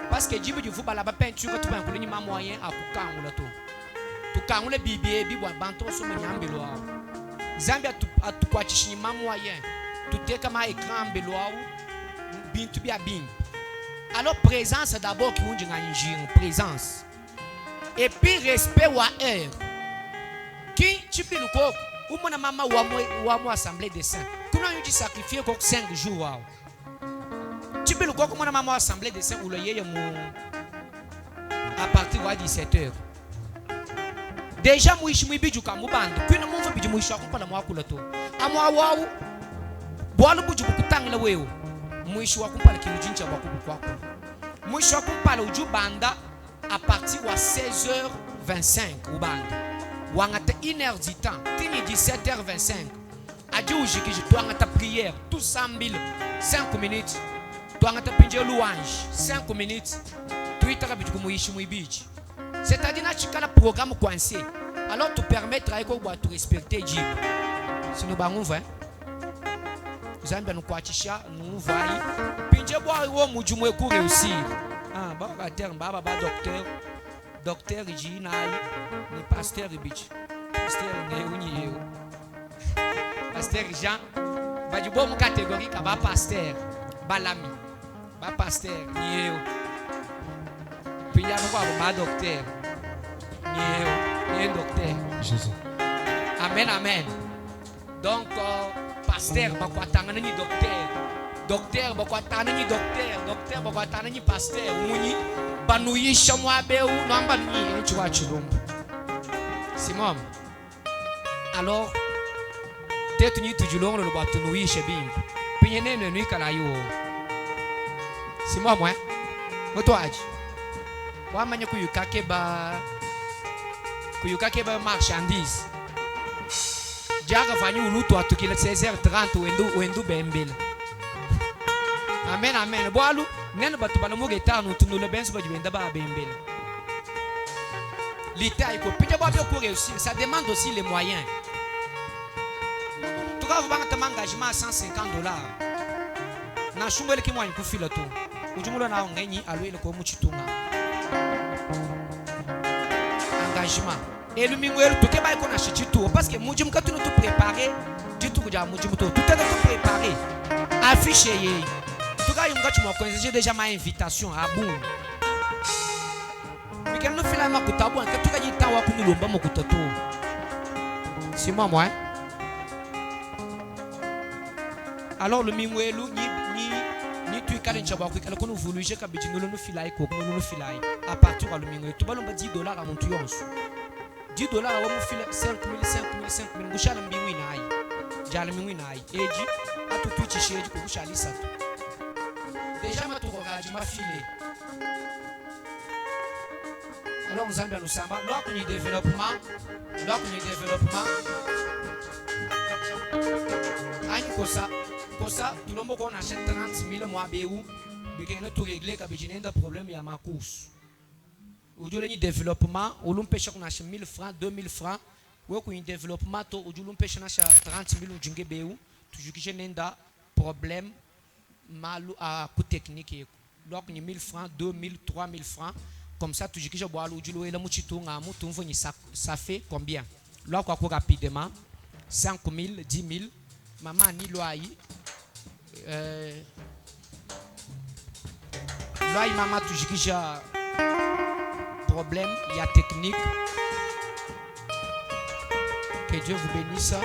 Parce que Dieu veut faire la peinture, tu vas faire ma moyen à faire le tout. Tu faire le bibi et bibi banto sur le nyambelo. Zambia a tout quoi tu ma moyen. Tu t'es comme un écran beloa ou bin tu bien bin. Alors présence d'abord qui vous dit présence. Et puis respect ou heure. Qui tu peux le coq? Ou mon maman ou moi assemblée des saints. Comment tu sacrifier 5 jours? Tu peux le quoi comme mon maman assemblée des saints ou le yé à partir de 17h. Déjà moi je me biju comme bande. Puis nous mon biju moi chaque pas la moi kulato. A moi waou. Boalu biju kutang la weo. Moi je vois pas le qui nous dit wa kwa. Moi je vois pas le ju banda à partir de 16h25 ou bande. Wangata 1h du temps, tini 17h25. Adieu, je dois ta prière, tout 100 000, 5 minutes. Toi, tu as louange. 5 minutes. Tu as c'est-à-dire que tu as un programme coincé. Alors, tu permets de respecter Dieu. Si nous avons fait, nous avons nous quatisha, nous voyons. Puis, je vois où nous avons réussir. Ah, bah, docteur. Docteur, il dit, ni pasteur, il dit. Pasteur, pasteur Jean. Bah, du bon catégorie, bah, pasteur. Balami. Bah, pasteur, ni puis il y a un docteur. Ni un docteur. Jésus. Amen, amen. Donc, pasteur, bakwa tangana ni docteur. Docteur, bakwa tangana ni docteur. Docteur, bakwa tangana ni pasteur. Muni, banuyi shamwa beu, namba ni, tu vois, chulumbu. Simon. Alors, tête ni tujulong le batu nuyi shebim. Puis yene ne nui kalayo. Simon, moi. Motoaji. Wamanya kuyukake ba marchandise. Jaga fanyu ulutu atukila 16h30 wendu bembele. Amen, amen. Boalu, nene batu balamuge tanu tunule bensu bajibenda ba bembele. L'État il peut pour réussir, ça demande aussi les moyens. Tu vas avoir un engagement à $150. Na shumwele ki mwanyi kufila tu. Ujumulo na ongenyi alwele ko muchitunga. Engagement. Et le mingwele tout ke ba ko na chichitu parce que mujim ka tu tout préparer, du tout ja mujim tout est tout préparé. Affiché yé. Tu ga yunga tu mo j'ai déjà ma invitation à boum. Mais quand nous filons ma kutabu, quand tu ga yita wa kunu lomba mo kutatu. C'est moi. Alors le mingwelu ni tu kalen chaba ko kala kono vulu je ka bijinolo no filai ko no filai à partir le mingwelu to balomba $10 à mon tuyonso $10 à mo fila 5,000 gushala mbingwi nayi jala mbingwi nayi eji atu tu chisheji ko gushala isatu déjà ma to rogaji ma filé. Alors nous allons nous samba lors qu'on y développement ani kosa tulombo ko na 30,000 mois beu bikena to régler ka bijinenda problème ya makus ujule ni développement ulumpesha kuna 1,000 francs 2,000 francs we ku développement to ujulumpesha na 30,000 ujinge beu tujukishe nenda problème malu a coût technique donc ni 1,000 francs 2,000 3,000 francs comme ça tujukishe boalu ujulu ela muchitunga mutu mvoni ça fait combien là quoi rapidement 5,000 10,000 maman ni loayi loayi maman tujikisha problème il y a technique que Dieu vous bénisse.